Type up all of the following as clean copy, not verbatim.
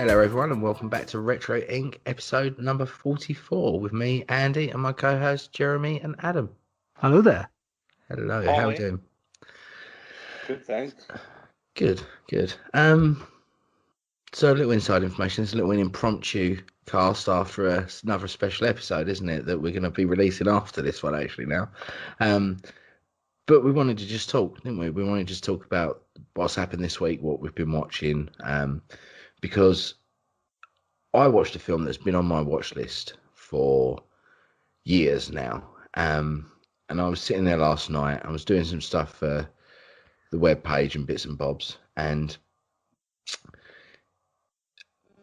Hello, everyone, and welcome back to Retro Inc. episode number 44 with me, Andy, and my co-hosts Jeremy and Adam. Hello there. Hello, Hi. how are we doing? Good, thanks. Good. So a little inside information. It's a little impromptu cast after another special episode, isn't it? That we're going to be releasing after this one, actually, now. But we wanted to just talk, didn't we? We wanted to just talk about what's happened this week, what we've been watching, because I watched a film that's been on my watch list for years now. And I was sitting there last night. I was doing some stuff for the web page and bits and bobs, and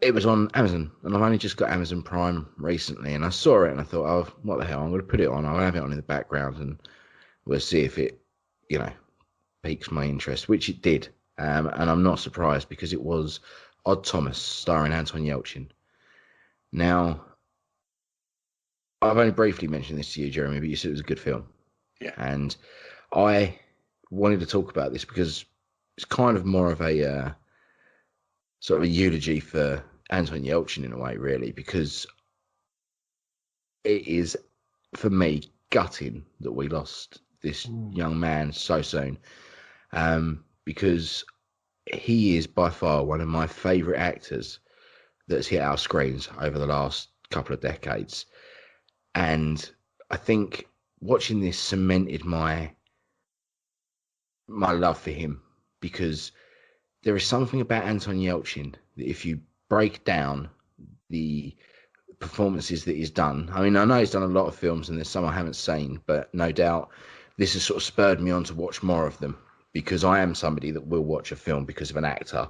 it was on Amazon. And I've only just got Amazon Prime recently, and I saw it and I thought, oh, what the hell? I'm going to put it on. I'll have it on in the background, and we'll see if it, piques my interest, which it did. And I'm not surprised because it was Odd Thomas starring Anton Yelchin. Now, I've only briefly mentioned this to you, Jeremy, but you said it was a good film. Yeah. And I wanted to talk about this because it's kind of more of a sort of a eulogy for Anton Yelchin in a way, really, because it is, for me, gutting that we lost this young man so soon. Because he is by far one of my favourite actors that's hit our screens over the last couple of decades. And I think watching this cemented my love for him, because there is something about Anton Yelchin that if you break down the performances that he's done, I mean, I know he's done a lot of films and there's some I haven't seen, but no doubt this has sort of spurred me on to watch more of them, because I am somebody that will watch a film because of an actor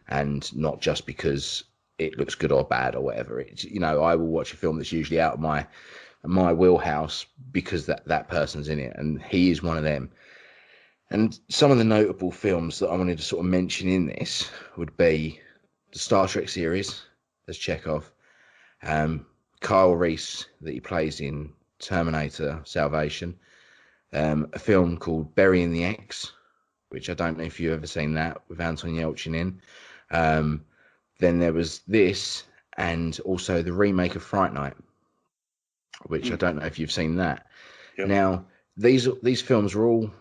and not just because it looks good or bad or whatever. It's, I will watch a film that's usually out of my wheelhouse because that person's in it, and he is one of them. And some of the notable films that I wanted to sort of mention in this would be the Star Trek series as Chekhov, Kyle Reese that he plays in Terminator Salvation, a film called Burying the X, which I don't know if you've ever seen that, with Anton Yelchin in. Then there was this, and also the remake of Fright Night, which I don't know if you've seen that. Yep. Now, these films were all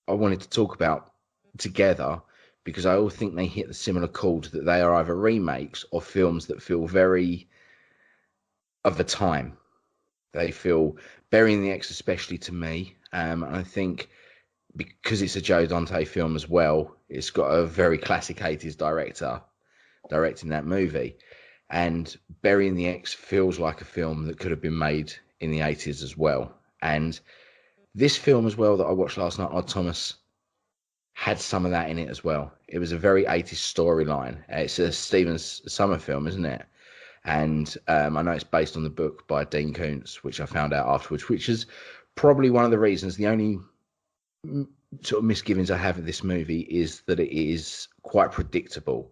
I wanted to talk about together because I all think they hit the similar chord that they are either remakes or films that feel very of the time. They feel, Burying the X especially to me, and I think because it's a Joe Dante film as well, it's got a very classic 80s director directing that movie. And Burying the X feels like a film that could have been made in the 80s as well. And this film as well that I watched last night, Odd Thomas, had some of that in it as well. It was a very 80s storyline. It's a Stephen Summer film, isn't it? And I know it's based on the book by Dean Koontz, which I found out afterwards, which is probably one of the reasons, the only sort of misgivings I have of this movie is that it is quite predictable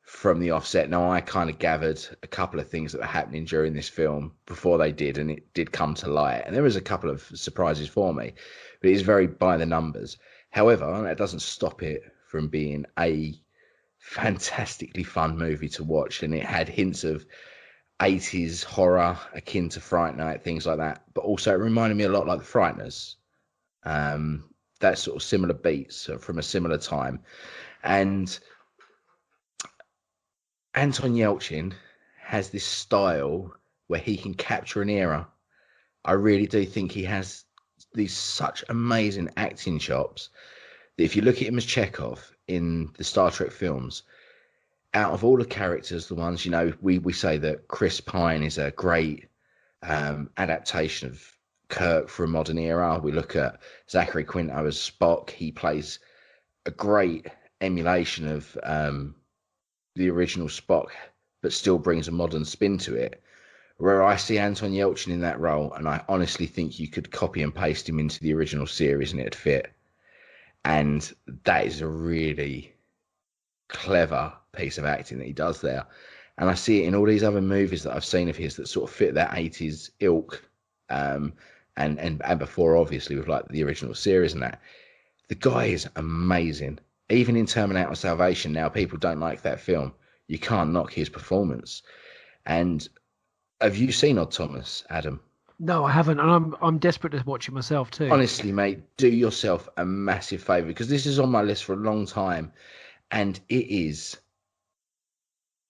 from the offset. Now, I kind of gathered a couple of things that were happening during this film before they did, and it did come to light. And there was a couple of surprises for me, but it is very by the numbers. However, that doesn't stop it from being a fantastically fun movie to watch, and it had hints of 80s horror akin to Fright Night, things like that. But also it reminded me a lot like The Frighteners. That sort of similar beats from a similar time. And Anton Yelchin has this style where he can capture an era. I really do think he has these such amazing acting chops that if you look at him as Chekhov in the Star Trek films, out of all the characters, the ones, we say that Chris Pine is a great adaptation of Kirk for a modern era. We look at Zachary Quinto as Spock. He plays a great emulation of the original Spock, but still brings a modern spin to it. Where I see Anton Yelchin in that role, and I honestly think you could copy and paste him into the original series and it'd fit. And that is a really clever piece of acting that he does there. And I see it in all these other movies that I've seen of his that sort of fit that 80s ilk, and before, obviously, with like the original series and that. The guy is amazing. Even in Terminator Salvation, now people don't like that film. You can't knock his performance. And have you seen Odd Thomas, Adam? No, I haven't, and I'm desperate to watch it myself too. Honestly, mate, do yourself a massive favour, because this is on my list for a long time, and it is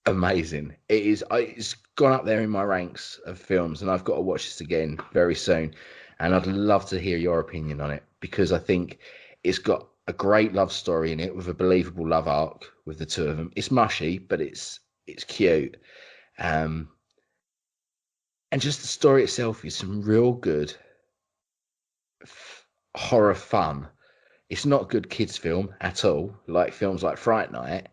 amazing. It's gone up there in my ranks of films, and I've got to watch this again very soon. And I'd love to hear your opinion on it, because I think it's got a great love story in it with a believable love arc with the two of them. It's mushy, but it's cute. And just the story itself is some real good horror fun. It's not good kids film at all, like films like Fright Night,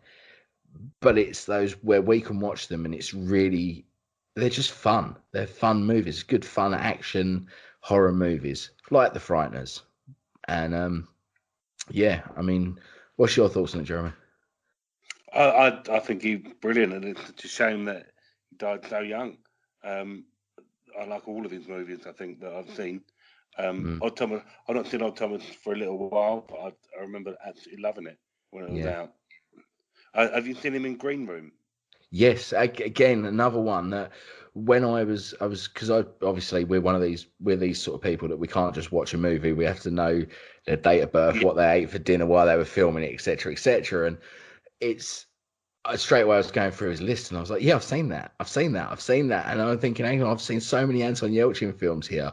but it's those where we can watch them and they're just fun. They're fun movies, good fun action horror movies, like The Frighteners. And yeah, I mean, what's your thoughts on it, Jeremy? I think he's brilliant, and it's a shame that he died so young. I like all of his movies, I think, that I've seen. Odd Thomas, I've not seen Odd Thomas for a little while, but I remember absolutely loving it when it was out. Have you seen him in Green Room? Yes, again, another one that when I was because obviously we're these sort of people that we can't just watch a movie. We have to know their date of birth, what they ate for dinner, while they were filming it, etc., etc. And it's straight away I was going through his list, and I was like, yeah, I've seen that, and I'm thinking, hang on, I've seen so many Anton Yelchin films here.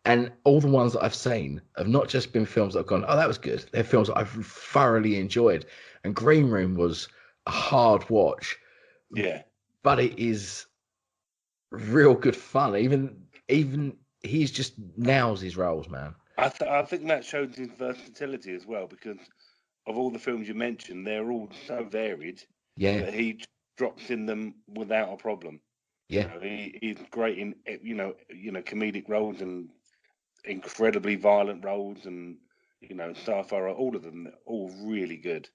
And all the ones that I've seen have not just been films that I've gone, oh, that was good. They're films that I've thoroughly enjoyed. And Green Room was a hard watch. Yeah. But it is real good fun. Even he's just nails his roles, man. I think that shows his versatility as well, because of all the films you mentioned, they're all so varied. Yeah. That he drops in them without a problem. Yeah. He's great in comedic roles and incredibly violent roles, and sci-fi. All of them, all really good.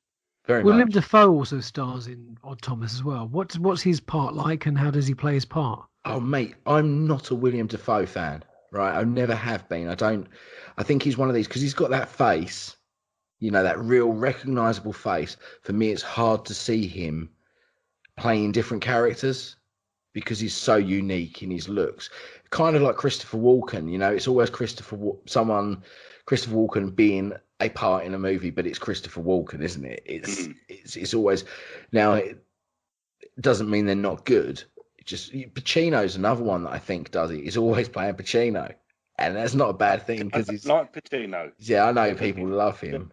Very William much. Dafoe also stars in Odd Thomas as well. What's his part like, and how does he play his part? Oh, mate, I'm not a William Dafoe fan, right? I never have been. I think he's one of these because he's got that face, that real recognizable face. For me, it's hard to see him playing different characters because he's so unique in his looks. Kind of like Christopher Walken, it's always Christopher Walken being a part in a movie, but it's Christopher Walken, isn't it? It's always. Now, it doesn't mean they're not good. Just Pacino's another one that I think does it. He's always playing Pacino, and that's not a bad thing because he's like Pacino. Yeah, I know people love him.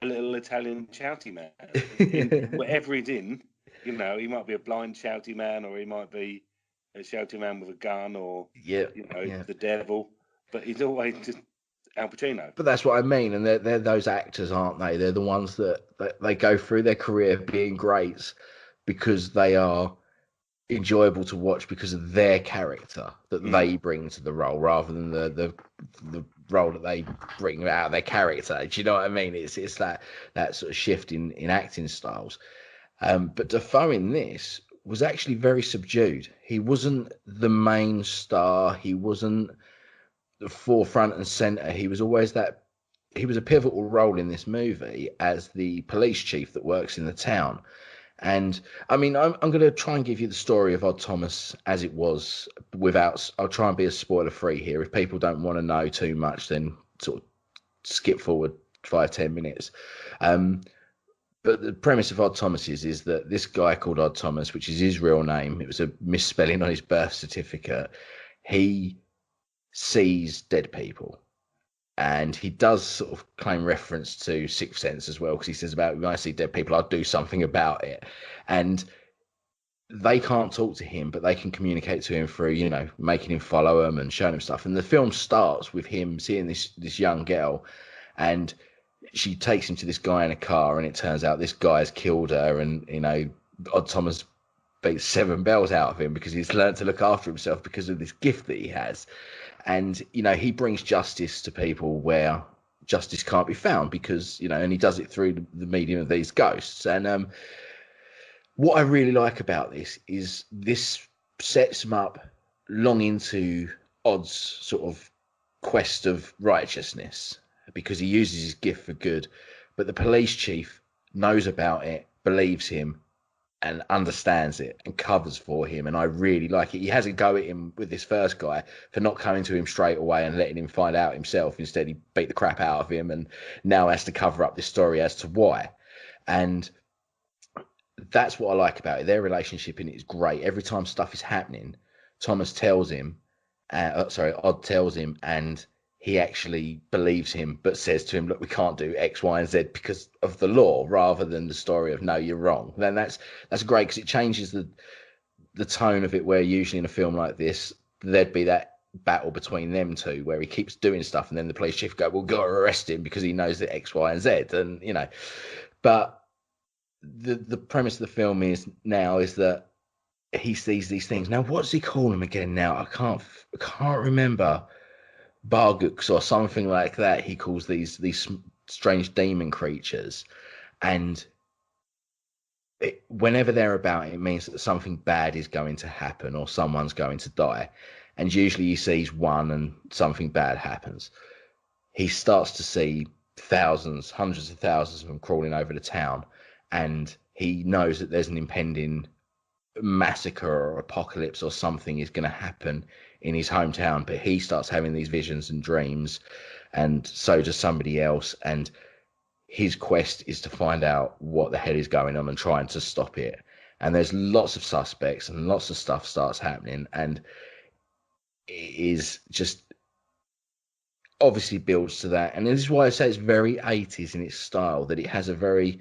A little Italian shouty man. Whatever he's in, he might be a blind shouty man, or he might be a shouty man with a gun, or the devil. But he's always just Al Pacino. But that's what I mean, and they're those actors, aren't they? They're the ones that they go through their career being greats because they are enjoyable to watch because of their character that they bring to the role, rather than the role that they bring out of their character. Do you know what I mean? It's that sort of shift in acting styles. But Dafoe in this was actually very subdued. He wasn't the main star. He wasn't the forefront and center. He was always he was a pivotal role in this movie as the police chief that works in the town. And I mean, I'm going to try and give you the story of Odd Thomas as it was I'll try and be as spoiler free here. If people don't want to know too much, then sort of skip forward 5-10 minutes. But the premise of Odd Thomas is that this guy called Odd Thomas, which is his real name, it was a misspelling on his birth certificate. He sees dead people. And he does sort of claim reference to Sixth Sense as well, because he says when I see dead people, I'll do something about it. And they can't talk to him, but they can communicate to him through, making him follow them and showing him stuff. And the film starts with him seeing this young girl, and she takes him to this guy in a car, and it turns out this guy has killed her. And, Odd Thomas beats 7 bells out of him because he's learned to look after himself because of this gift that he has. And, he brings justice to people where justice can't be found because, and he does it through the medium of these ghosts. And what I really like about this is this sets him up long into Odd's sort of quest of righteousness, because he uses his gift for good. But the police chief knows about it, believes him, and understands it and covers for him. And I really like it. He has a go at him with this first guy for not coming to him straight away and letting him find out himself. Instead, he beat the crap out of him and now has to cover up this story as to why. And that's what I like about it. Their relationship in it is great. Every time stuff is happening, Odd tells him, and he actually believes him, but says to him, look, we can't do X, Y, and Z because of the law, rather than the story of, no, you're wrong. Then that's great, because it changes the tone of it, where usually in a film like this, there'd be that battle between them two, where he keeps doing stuff, and then the police chief go, well, got to arrest him because he knows that X, Y, and Z. And, you know, but the premise of the film is that he sees these things. Now, what's he call them again now? I can't remember. Bargooks or something like that. He calls these strange demon creatures, and whenever they're about, it means that something bad is going to happen or someone's going to die. And usually he sees one and something bad happens. He starts to see thousands, hundreds of thousands of them crawling over the town, and he knows that there's an impending massacre or apocalypse or something is going to happen in his hometown. But he starts having these visions and dreams, and so does somebody else, and his quest is to find out what the hell is going on and trying to stop it. And there's lots of suspects and lots of stuff starts happening, and it is just obviously builds to that. And this is why I say it's very 80s in its style, that it has a very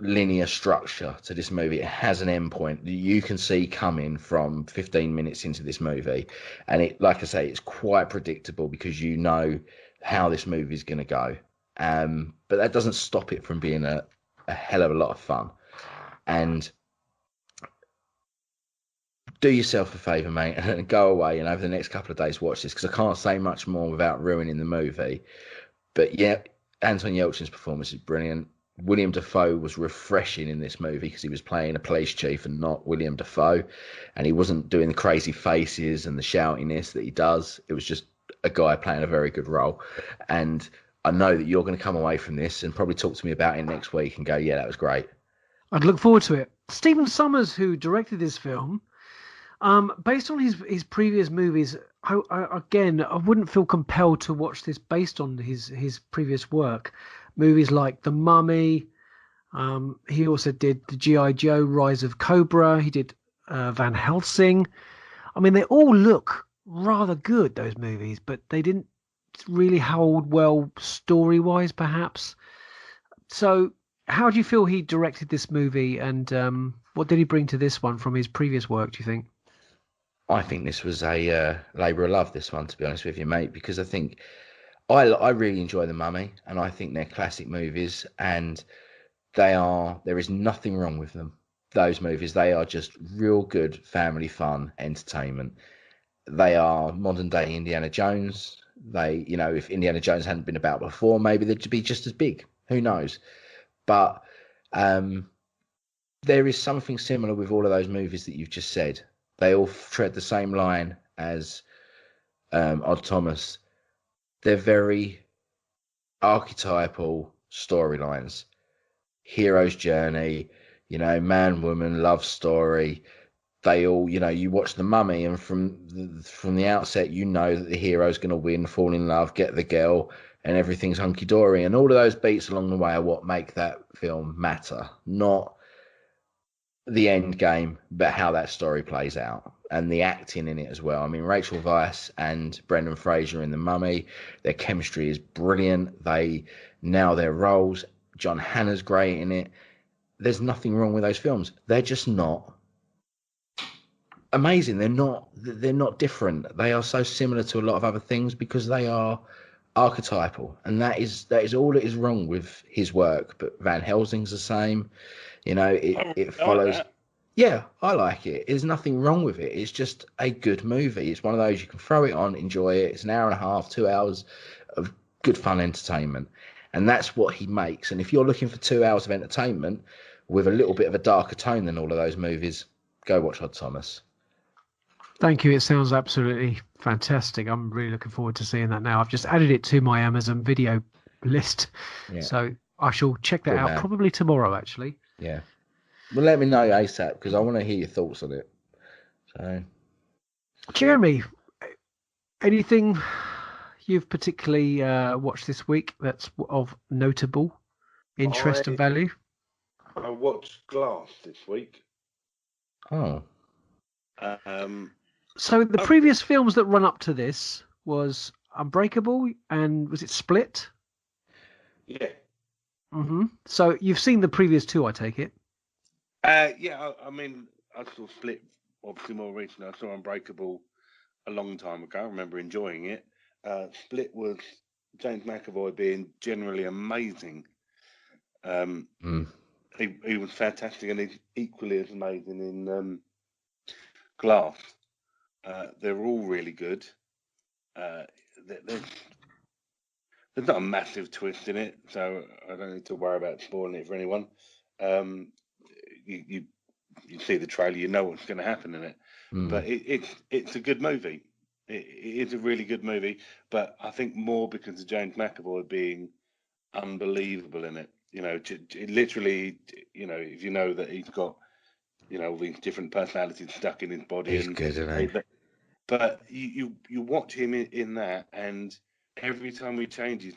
linear structure to this movie. It has an endpoint that you can see coming from 15 minutes into this movie, and it, like I say, it's quite predictable because you know how this movie is going to go. But that doesn't stop it from being a hell of a lot of fun. And do yourself a favour, mate, and go away and over the next couple of days watch this, because I can't say much more without ruining the movie. But yeah, Anton Yelchin's performance is brilliant. William Dafoe was refreshing in this movie because he was playing a police chief and not William Dafoe, and he wasn't doing the crazy faces and the shoutiness that he does. It was just a guy playing a very good role. And I know that you're going to come away from this and probably talk to me about it next week and go, yeah, that was great. I'd look forward to it. Stephen Sommers, who directed this film, based on his previous movies, I wouldn't feel compelled to watch this based on his previous work. Movies like The Mummy. He also did the G.I. Joe, Rise of Cobra. He did Van Helsing. I mean, they all look rather good, those movies, but they didn't really hold well story-wise, perhaps. So how do you feel he directed this movie, and what did he bring to this one from his previous work, do you think? I think this was a labour of love, this one, to be honest with you, mate, because I think I really enjoy The Mummy, and I think they're classic movies, and there is nothing wrong with them. Those movies, they are just real good family fun entertainment. They are modern day Indiana Jones. They, you know, if Indiana Jones hadn't been about before, maybe they'd be just as big. Who knows? But there is something similar with all of those movies that you've just said. They all tread the same line as Odd Thomas. They're very archetypal storylines. Hero's journey, you know, man, woman, love story. They all, you know, you watch The Mummy, and from the outset, you know that the hero's going to win, fall in love, get the girl, and everything's hunky-dory. And all of those beats along the way are what make that film matter, not the end game, but how that story plays out, and the acting in it as well. I mean, Rachel Weisz and Brendan Fraser in The Mummy, their chemistry is brilliant. They nail their roles. John Hannah's great in it. There's nothing wrong with those films. They're just not amazing. They're not different. They are so similar to a lot of other things because they are archetypal, and that is all that is wrong with his work. But Van Helsing's the same. You know, it follows. Like, yeah, I like it. There's nothing wrong with it. It's just a good movie. It's one of those you can throw it on, enjoy it. It's an hour and a half, 2 hours of good fun entertainment. And that's what he makes. And if you're looking for 2 hours of entertainment with a little bit of a darker tone than all of those movies, go watch Odd Thomas. Thank you. It sounds absolutely fantastic. I'm really looking forward to seeing that now. I've just added it to my Amazon video list. Yeah. So I shall check that out probably tomorrow, actually. Yeah. Well, let me know ASAP because I want to hear your thoughts on it. So, Jeremy, anything you've particularly watched this week that's of notable interest and value? I watched Glass this week. oh, So the previous films that run up to this was Unbreakable and was it Split? Yeah. Mm-hmm. So you've seen the previous two, I take it. Yeah. I mean, I saw Split obviously more recently. I saw Unbreakable a long time ago. I remember enjoying it. Split was James McAvoy being generally amazing. He was fantastic, and he's equally as amazing in Glass. They're all really good. There's not a massive twist in it, so I don't need to worry about spoiling it for anyone. You see the trailer, you know what's going to happen in it. But it's a good movie. It is a really good movie, but I think more because of James McAvoy being unbelievable in it. You know, literally, you know, if you know that he's got, you know, all these different personalities stuck in his body, he's good, isn't he? But you watch him in that, and every time he changes,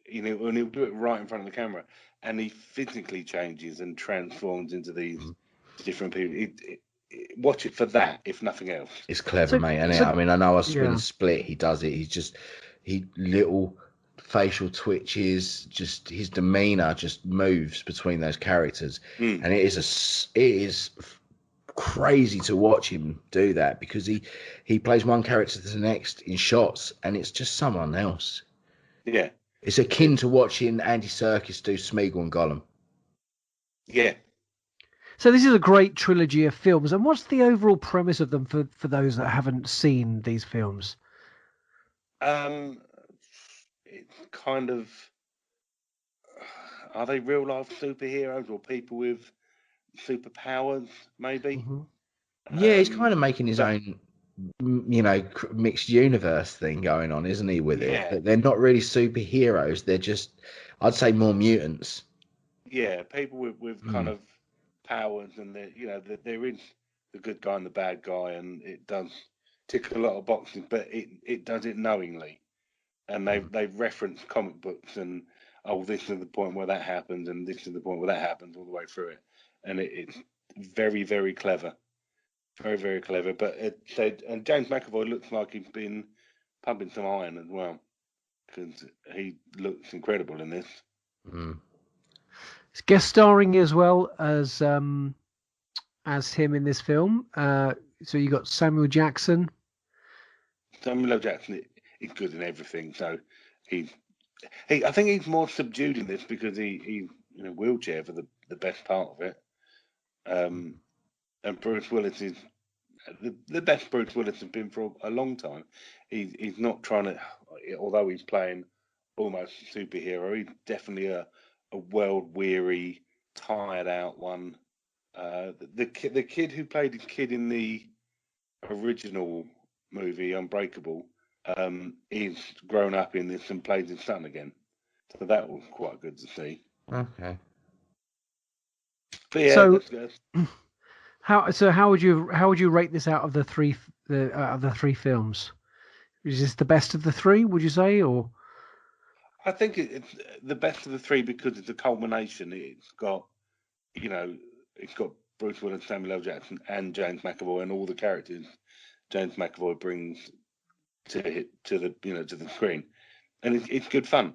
you know, and he'll do it right in front of the camera, and he physically changes and transforms into these different people. Watch it for that, if nothing else. It's clever, mate. And I mean, I know in Split he does it. He little facial twitches, just his demeanor just moves between those characters, and it is crazy to watch him do that because he plays one character to the next in shots, and it's just someone else. Yeah, it's akin to watching Andy Serkis do Smeagol and Gollum. Yeah. So this is a great trilogy of films, and what's the overall premise of them for those that haven't seen these films? It's kind of, are they real life superheroes or people with superpowers? Maybe. Yeah, he's kind of making his own, you know, mixed universe thing going on, isn't he? With it, but they're not really superheroes. They're just, I'd say, more mutants. Yeah, people with kind of powers, and you know, there is the good guy and the bad guy, and it does tick a lot of boxes, but it does it knowingly, and they've referenced comic books, and this is the point where that happens, and this is the point where that happens, all the way through it, and it's very, very clever, very, very clever. But and James McAvoy looks like he's been pumping some iron as well, because he looks incredible in this. It's guest starring as well as him in this film. So you got Samuel Jackson. Samuel L. Jackson is good in everything. So I think he's more subdued in this because he's in a wheelchair for the best part of it. And Bruce Willis is the best Bruce Willis has been for a long time. He's not trying to, although he's playing almost a superhero, he's definitely a world weary, tired out one. The kid who played his kid in the original movie Unbreakable, he's grown up in this and plays his son again. So that was quite good to see. Okay. But yeah, so that's good. How would you rate this out of the three films? Is this the best of the three? Would you say, or? I think it's the best of the three because it's a culmination. It's got, you know, it's got Bruce Willis, Samuel L. Jackson, and James McAvoy, and all the characters James McAvoy brings to the screen, and it's good fun.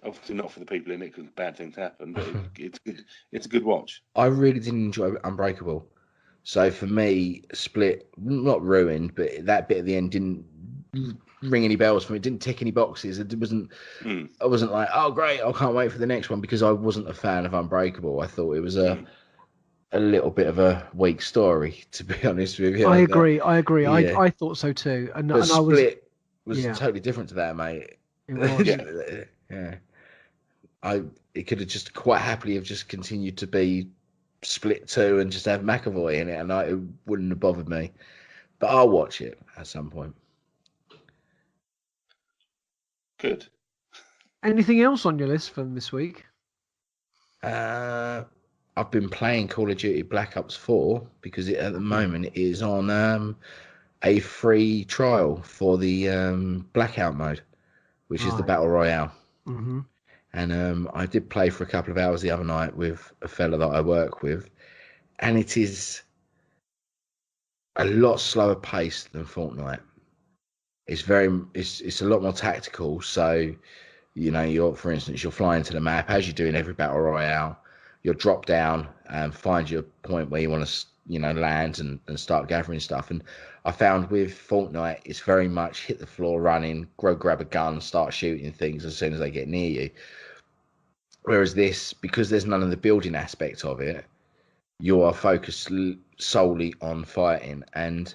Obviously not for the people in it because bad things happen, but it's good. It's a good watch. I really didn't enjoy Unbreakable, so for me, Split not ruined, but that bit at the end didn't ring any bells for me. It didn't tick any boxes. It wasn't. I wasn't like, oh great, I can't wait for the next one because I wasn't a fan of Unbreakable. I thought it was a little bit of a weak story, to be honest with you. I agree. Yeah. I thought so too. And Split was totally different to that, mate. It was. Yeah. It could have just quite happily have just continued to be Split 2 and just have McAvoy in it, and it wouldn't have bothered me. But I'll watch it at some point. Good. Anything else on your list from this week? I I've been playing Call of Duty Black Ops 4 because it at the moment is on a free trial for the Blackout mode, which is the Right. Battle Royale. Mm-hmm. And I did play for a couple of hours the other night with a fella that I work with, and it is a lot slower paced than Fortnite. It's a lot more tactical. So, for instance, you're flying to the map as you do in every battle royale. You'll drop down and find your point where you want to, land and start gathering stuff. And I found with Fortnite, it's very much hit the floor running, grab a gun, start shooting things as soon as they get near you. Whereas this, because there's none of the building aspect of it, you are focused solely on fighting, and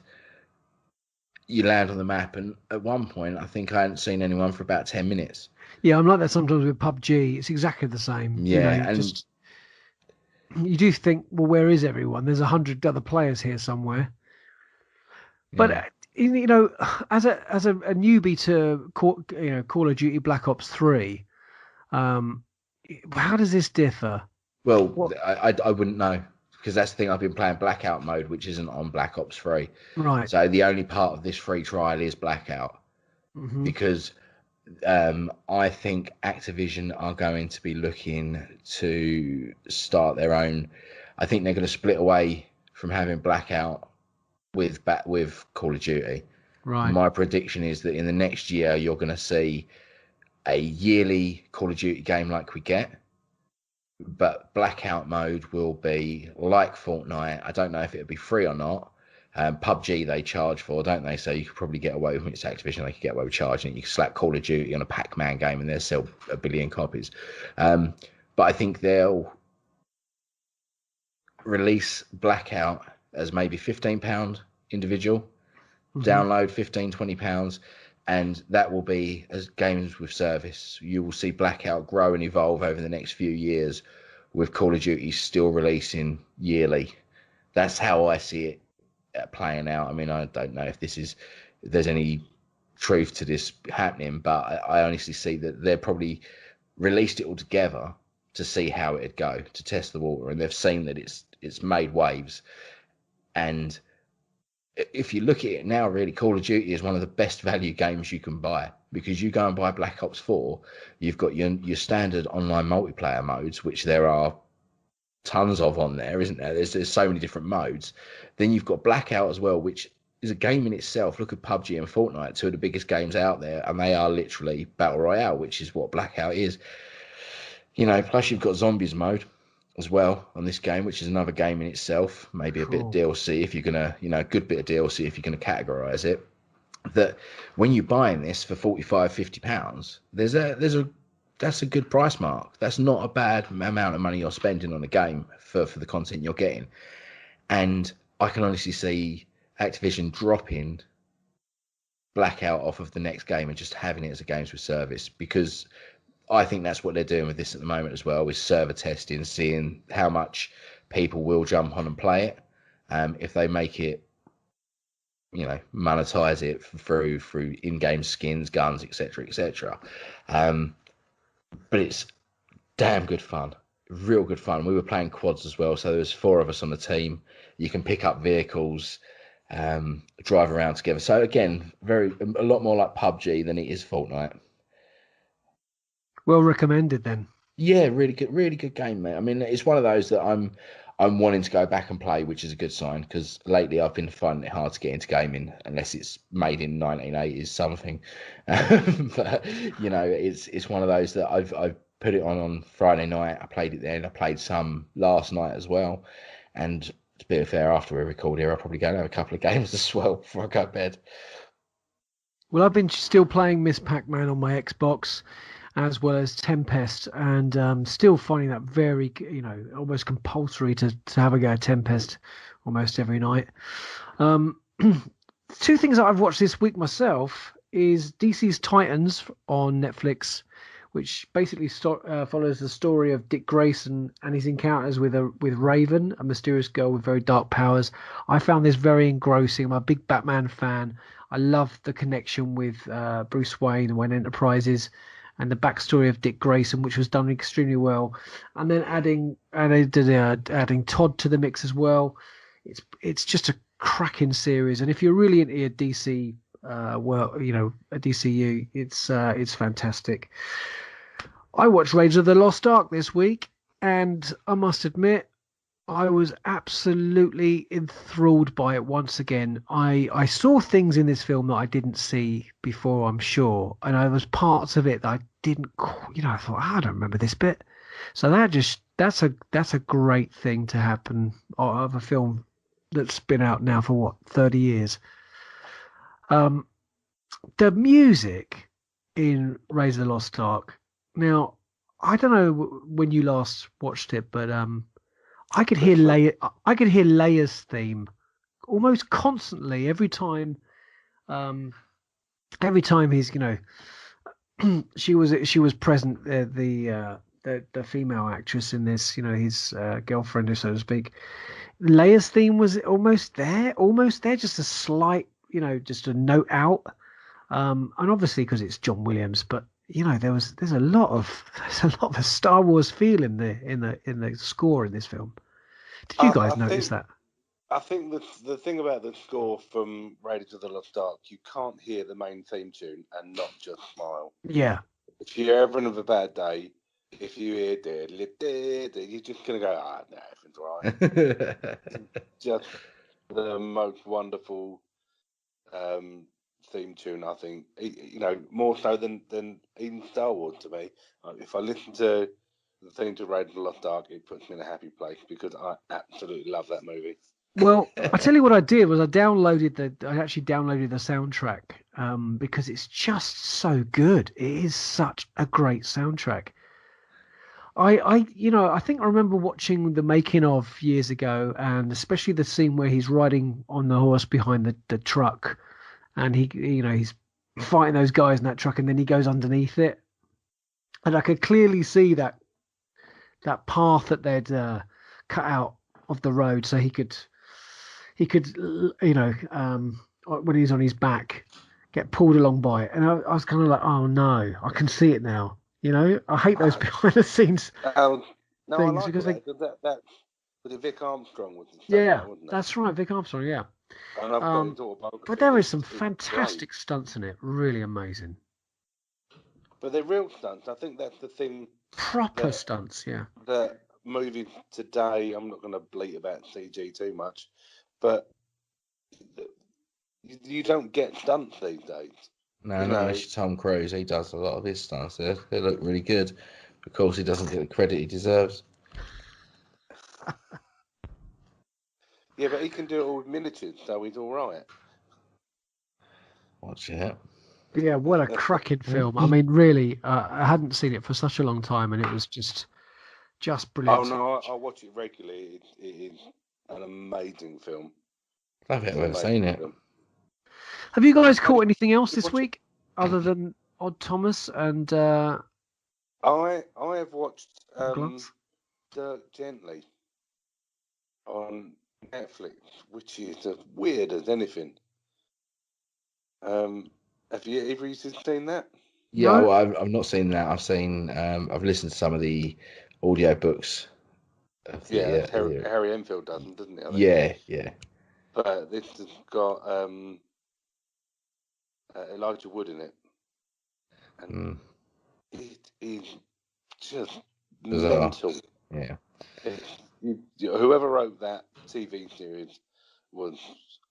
you land on the map. And at one point, I think I hadn't seen anyone for about 10 minutes. Yeah, I'm like that sometimes with PUBG. It's exactly the same. Yeah, You do think, well, where is everyone? There's 100 other players here somewhere. But as a newbie to Call of Duty Black Ops 3, how does this differ? Well, I wouldn't know, because that's the thing. I've been playing Blackout mode, which isn't on Black Ops 3. Right. So the only part of this free trial is Blackout, because I think Activision are going to be looking to start their own. I think they're going to split away from having Blackout with Call of Duty. Right. My prediction is that in the next year, you're going to see a yearly Call of Duty game like we get, but Blackout mode will be like Fortnite. I don't know if it'll be free or not. PUBG they charge for, don't they? So you could probably get away with it. It's Activision, they could get away with charging it. You can slap Call of Duty on a Pac-Man game and they'll sell 1 billion copies. But I think they'll release Blackout as maybe £15 individual download, £15-20, and that will be as games with service. You will see Blackout grow and evolve over the next few years, with Call of Duty still releasing yearly. That's how I see it playing out. I mean, I don't know if there's any truth to this happening, but I honestly see that they're probably released it all together to see how it'd go, to test the water, and they've seen that it's made waves. And if you look at it now, really, Call of Duty is one of the best value games you can buy, because you go and buy Black Ops 4, you've got your standard online multiplayer modes, which there are tons of on there, isn't there? There's so many different modes. Then you've got Blackout as well, which is a game in itself. Look at PUBG and Fortnite, two of the biggest games out there, and they are literally Battle Royale, which is what Blackout is. Plus you've got Zombies mode as well on this game, which is another game in itself. Maybe a bit of DLC if you're gonna, a good bit of DLC if you're gonna categorize it. That when you're buying this for £45-50, that's a good price mark. That's not a bad amount of money you're spending on a game for the content you're getting. And I can honestly see Activision dropping Blackout off of the next game and just having it as a games with service, because I think that's what they're doing with this at the moment as well, with server testing, seeing how much people will jump on and play it. If they make it, monetize it through in-game skins, guns, etc. But it's damn good fun, real good fun. We were playing quads as well, so there was 4 of us on the team. You can pick up vehicles, drive around together. So again, a lot more like PUBG than it is Fortnite. Well recommended then. Yeah, really good game, mate. I mean, it's one of those that I'm wanting to go back and play, which is a good sign, because lately I've been finding it hard to get into gaming unless it's made in 1980s something. But it's one of those that I've put it on Friday night. I played it then. I played some last night as well, and to be fair, after we record here, I'll probably go and have a couple of games as well before I go to bed. Well, I've been still playing Miss Pac-Man on my Xbox, as well as Tempest, and still finding that very, almost compulsory to have a go at Tempest almost every night. 2 things that I've watched this week myself is DC's Titans on Netflix, which basically follows the story of Dick Grayson and his encounters with Raven, a mysterious girl with very dark powers. I found this very engrossing. I'm a big Batman fan. I love the connection with Bruce Wayne and Wayne Enterprises. and the backstory of Dick Grayson, which was done extremely well, and then adding Todd to the mix as well. It's just a cracking series, and if you're really into your DC, a DCU, it's fantastic. I watched Raiders of the Lost Ark this week, and I must admit, I was absolutely enthralled by it once again. I saw things in this film that I didn't see before, I'm sure, and there was parts of it that I didn't, I thought, I don't remember this bit. So that's a great thing to happen of a film that's been out now for what, 30 years. The music in Raiders of the Lost Ark. Now, I don't know when you last watched it, but I could hear Leia's theme almost constantly every time. Every time he's, she was present. The female actress in this, his girlfriend, so to speak. Leia's theme was almost there, just a slight, just a note out. And obviously because it's John Williams, but there's a lot of a Star Wars feel in the score in this film. Did you guys notice that? I think the thing about the score from Raiders of the Lost Ark, you can't hear the main theme tune and not just smile. Yeah. If you're ever having a bad day, if you hear you're just gonna go, no, everything's all right. Just the most wonderful theme tune, I think. More so than even Star Wars to me. If I listen to the theme to Raiders of the Lost Ark, it puts me in a happy place because I absolutely love that movie. Well, I tell you what I did was I actually downloaded the soundtrack because it's just so good. It is such a great soundtrack. I think I remember watching the making of years ago, and especially the scene where he's riding on the horse behind the truck, and he's fighting those guys in that truck, and then he goes underneath it, and I could clearly see that path that they'd cut out of the road, so he could when he's on his back, get pulled along by it, and I was kind of like, oh no, I can see it now. I hate those behind the scenes no, things I like because that was it Vic Armstrong was yeah, wasn't it? that's right, Vic Armstrong, yeah. And I've got his autobiography. But there is some fantastic stunts in it, really amazing. But they're real stunts. I think that's the thing. Proper stunts, yeah. The movies today, I'm not going to bleat about CG too much, but you don't get stunts these days. No, not unless you're Tom Cruise. He does a lot of his stunts. They look really good. Of course, he doesn't get the credit he deserves. Yeah, but he can do it all with miniatures, so he's all right. Watch it. Yeah, what a cracking film. I mean, really, I hadn't seen it for such a long time, and it was just brilliant. Oh, no, I watch it regularly. It is an amazing film. I don't think I've ever seen it. Have you guys caught anything else this week other than Odd Thomas and... I have watched Dirk Gently on Netflix, which is as weird as anything. Have you ever seen that? Yeah, no? Well, I've not seen that. I've listened to some of the audio books. Harry Enfield doesn't it? Yeah. But this has got Elijah Wood in it, and it is just mental. Yeah. Whoever wrote that TV series was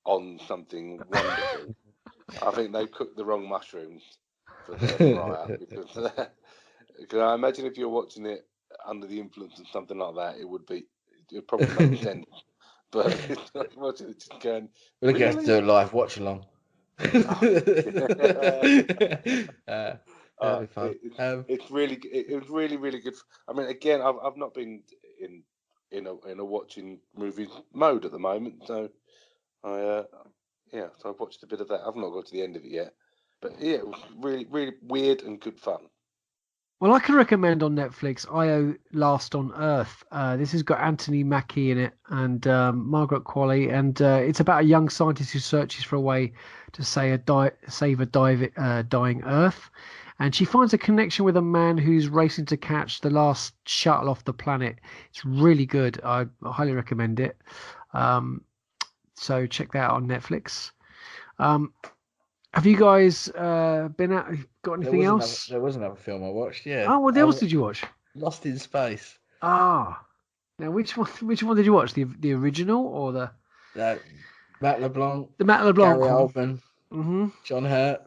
on something wonderful. I think they cooked the wrong mushrooms for the writer because I imagine if you're watching it under the influence of something like that, it would probably make sense. But watching it just going. We're going to have to do a live watch along. That'd be fun. It was really, really good. I mean, again, I've not been in a watching movies mode at the moment, so so I've watched a bit of that. I've not got to the end of it yet, but yeah, it was really, really weird and good fun. Well, I can recommend on Netflix IO Last on Earth. This has got Anthony Mackie in it and Margaret Qualley, and it's about a young scientist who searches for a way to save a dying Earth. And she finds a connection with a man who's racing to catch the last shuttle off the planet. It's really good. I highly recommend it. So check that out on Netflix. Have you guys got anything else? There was another film I watched. Yeah. Oh, what else did you watch? Lost in Space. Ah, now which one did you watch? The original or the Matt LeBlanc? the Matt LeBlanc Gary one? Oldman, Mm-hmm. John Hurt.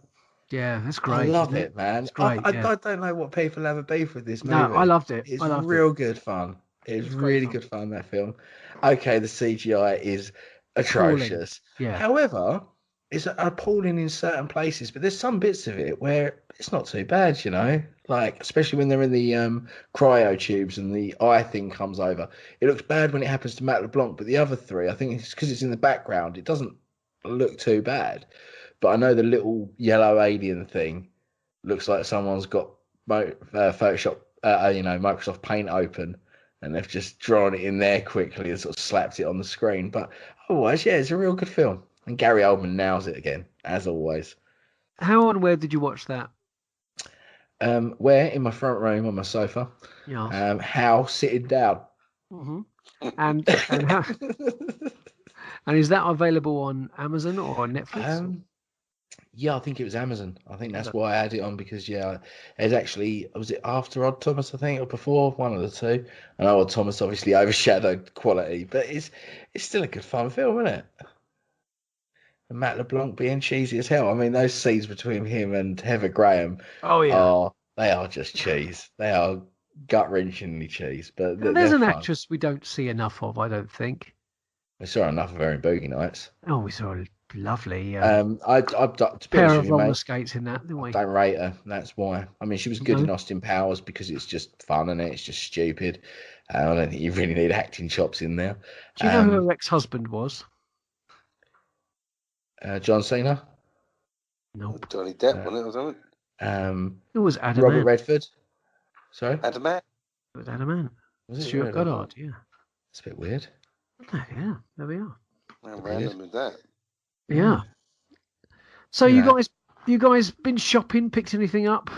Yeah, that's great. I love it, man. It's great. I don't know what people have a beef with this movie. No, I loved it. It's I loved real good fun. It's really fun. good fun, that film. Okay, the CGI is atrocious. Yeah. However, it's appalling in certain places, but there's some bits of it where it's not too bad, you know? Like, especially when they're in the cryo tubes and the eye thing comes over. It looks bad when it happens to Matt LeBlanc, but the other three, I think it's because it's in the background, it doesn't look too bad. But I know the little yellow alien thing looks like someone's got Photoshop, Microsoft Paint open, and they've just drawn it in there quickly and sort of slapped it on the screen. But otherwise, yeah, it's a real good film. And Gary Oldman nails it again, as always. How and where did you watch that? Where? In my front room on my sofa. Yeah. How? Sitting down. Mm-hmm. And how? And is that available on Amazon or on Netflix? Yeah, I think it was Amazon. I think that's why I had it on, because it's actually, was it after Odd Thomas, I think, or before? One of the two. I know Odd Thomas obviously overshadowed quality, but it's still a good fun film, isn't it? And Matt LeBlanc being cheesy as hell. I mean, those scenes between him and Heather Graham they are just cheese. They are gut-wrenchingly cheese. But there's an fun. actress we don't see enough of, I don't think. We saw enough of her in Boogie Nights. Oh, we saw a lovely to be pair honest of with you, roller mate, skates in that, didn't we? I don't rate her. That's why. I mean, she was good in Austin Powers because it's just fun and it's just stupid. I don't think you really need acting chops in there. Do you know who her ex-husband was? John Cena? Nope. Johnny Depp, wasn't it? It was Adam Robert Redford? Sorry? Adamant? It was Adamant. Was it Stuart Goddard, yeah. It's a bit weird. Oh, yeah, there we are. How random is that? Yeah. So you guys been shopping? Picked anything up?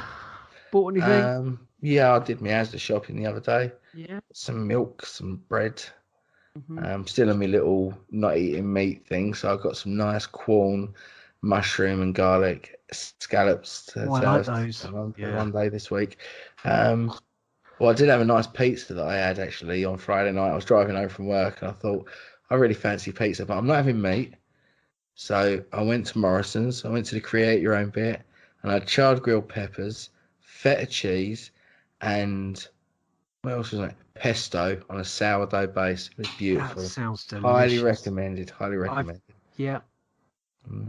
Bought anything? Yeah, I did my Asda shopping the other day. Yeah. Some milk, some bread. Mm-hmm. Still on my little not eating meat thing, so I've got some nice corn, mushroom and garlic scallops to I like those. one day this week. Well, I did have a nice pizza that I had actually on Friday night. I was driving home from work and I thought, I really fancy pizza, but I'm not having meat. So I went to Morrison's. I went to the Create Your Own bit and I had charred grilled peppers, feta cheese, and what else was it? Pesto on a sourdough base. It was beautiful. That sounds delicious. Highly recommended. Yeah.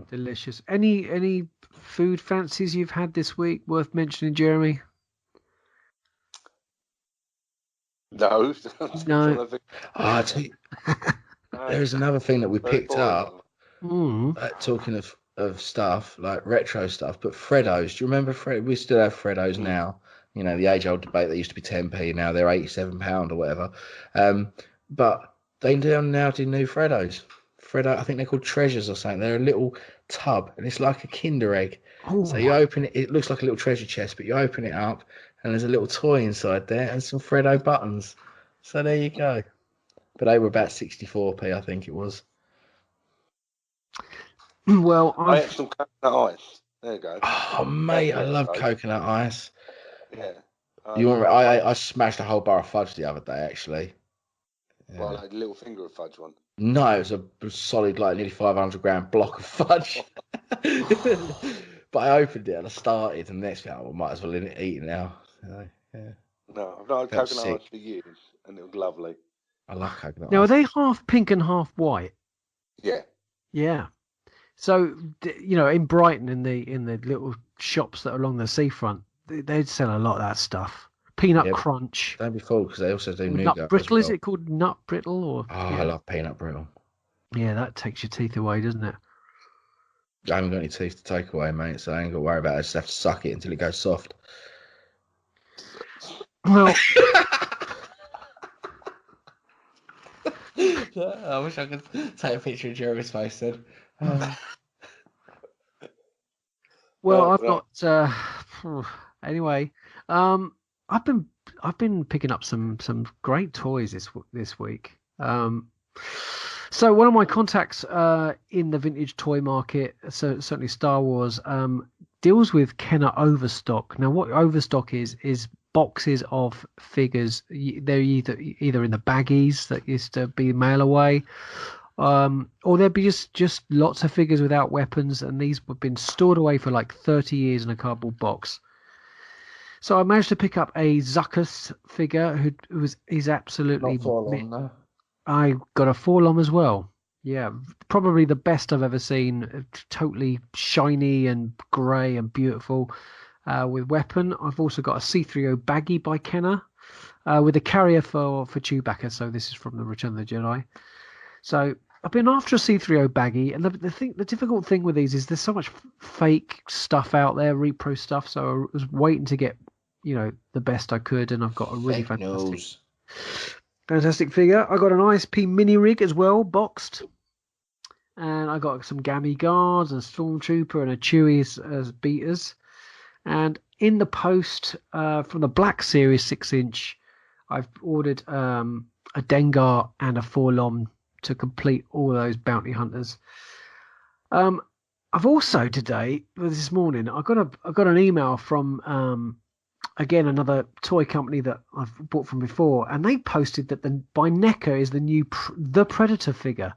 Delicious. Any food fancies you've had this week worth mentioning, Jeremy? No. No. I tell you, there's another thing that we picked up. Talking of stuff like retro stuff, but Freddos. Do you remember Fred? We still have Freddos now. You know, the age-old debate. They used to be 10p, now they're £87 or whatever. But they now do new Freddos. Freddo, I think they're called Treasures or something. They're a little tub, and it's like a Kinder Egg. Oh. So you open it. It looks like a little treasure chest, but you open it up, and there's a little toy inside there and some Freddo buttons. So there you go. But they were about 64p, I think it was. Well, I had some coconut ice. There you go. Oh, mate, I love coconut ice. Yeah. I smashed a whole bar of fudge the other day, actually. Yeah. Well, like a little finger of fudge one. No, it was a solid, like nearly 500 gram block of fudge. But I opened it and I started, and the next thing I might as well eat it now. So, yeah. No, I've not had coconut ice for years, and it was lovely. I love coconut now, ice. Are they half pink and half white? Yeah. Yeah. So, you know, in Brighton, in the little shops that are along the seafront, they'd sell a lot of that stuff. Peanut Crunch. Don't be fooled, because they also do nougat. Nut brittle, is it called nut brittle? Or I love peanut brittle. Yeah, that takes your teeth away, doesn't it? I haven't got any teeth to take away, mate, so I ain't got to worry about it. I just have to suck it until it goes soft. Well, I wish I could take a picture of Jerry's face then. well, I've Right. got. Anyway, I've been picking up some great toys this week. So one of my contacts in the vintage toy market, so certainly Star Wars, deals with Kenner Overstock. Now, what Overstock is boxes of figures. They're either in the baggies that used to be mail away, or there'd be just lots of figures without weapons, and these have been stored away for like 30 years in a cardboard box. So I managed to pick up a Zuckus figure he's absolutely. Not for long, no. I got a Forlom as well. Yeah, probably the best I've ever seen. Totally shiny and grey and beautiful with weapon. I've also got a C3O baggy by Kenner with a carrier for Chewbacca. So this is from the Return of the Jedi. So I've been after a C3O baggy, and the difficult thing with these is there's so much fake stuff out there, repro stuff. So I was waiting to get the best I could, and I've got a really Fake news. fantastic figure. I got an ISP mini rig as well, boxed. And I got some Gammy guards and Stormtrooper and a Chewie as beaters. And in the post from the Black Series 6-inch, I've ordered a Dengar and a Forlom to complete all those bounty hunters. I've also this morning, I got an email from again another toy company that I've bought from before, and they posted that by NECA is the new the Predator figure.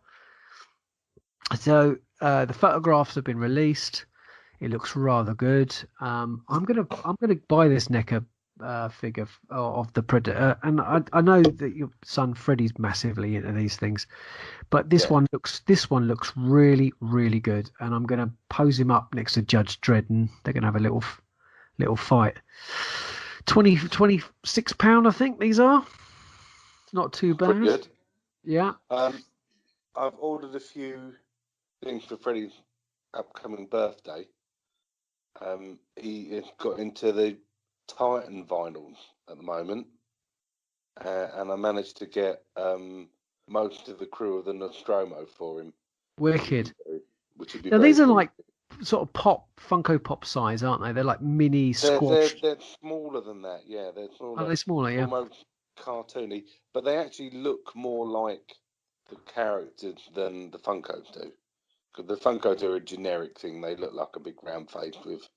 So the photographs have been released. It looks rather good. I'm gonna buy this NECA figure of the Predator, and I know that your son Freddie's massively into these things, but this one looks really, really good, and I'm gonna pose him up next to Judge Dredd, and they're gonna have a little fight. £26, I think these are. It's not too bad. Pretty good. Yeah. I've ordered a few things for Freddie's upcoming birthday. He has got into the Titan vinyls at the moment, and I managed to get most of the crew of the Nostromo for him. Wicked. Which would be now these are like sort of Funko Pop size, aren't they? They're like mini squash. They're smaller than that. Yeah, they're smaller. Are they smaller? Yeah. Almost cartoony, but they actually look more like the characters than the Funkos do. Because the Funkos are a generic thing. They look like a big round face with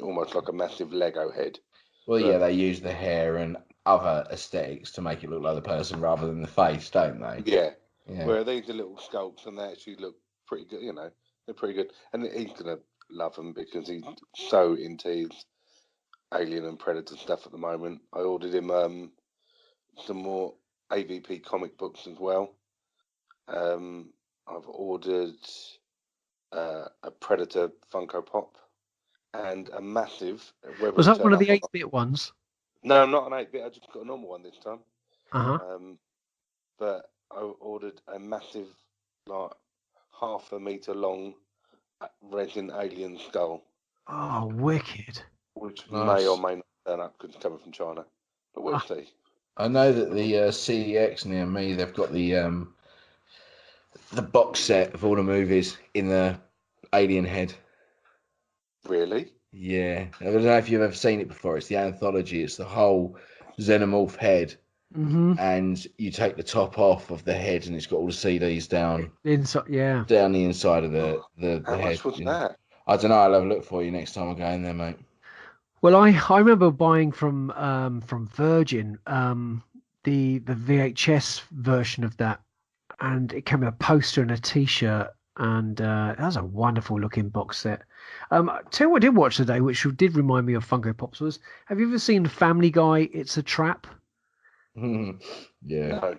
almost like a massive Lego head. Well, yeah, they use the hair and other aesthetics to make it look like the person rather than the face, don't they? Yeah. Where these are little sculpts and they actually look pretty good. They're pretty good. And he's gonna love them because he's so into his Alien and Predator stuff at the moment. I ordered him some more AVP comic books as well. I've ordered a Predator Funko Pop and a massive. Was that one of the 8-bit ones? No, not an 8-bit. I just got a normal one this time. But I ordered a massive, like 0.5 meter long resin alien skull. Oh, wicked! Which may or may not turn up because it's coming from China, but we'll see. I know that the CEX near me, they've got the box set of all the movies in the alien head. Really? Yeah. I don't know if you've ever seen it before. It's the anthology. It's the whole Xenomorph head. Mm-hmm. And you take the top off of the head and it's got all the CDs down. Inside, yeah. Down the inside of the head. How much was that? I don't know. I'll have a look for you next time I go in there, mate. Well, I remember buying from Virgin the VHS version of that, and it came with a poster and a T-shirt, and that was a wonderful looking box set. Tell you what I did watch today, which did remind me of Funko Pops, was, have you ever seen Family Guy? It's a Trap. Yeah. No.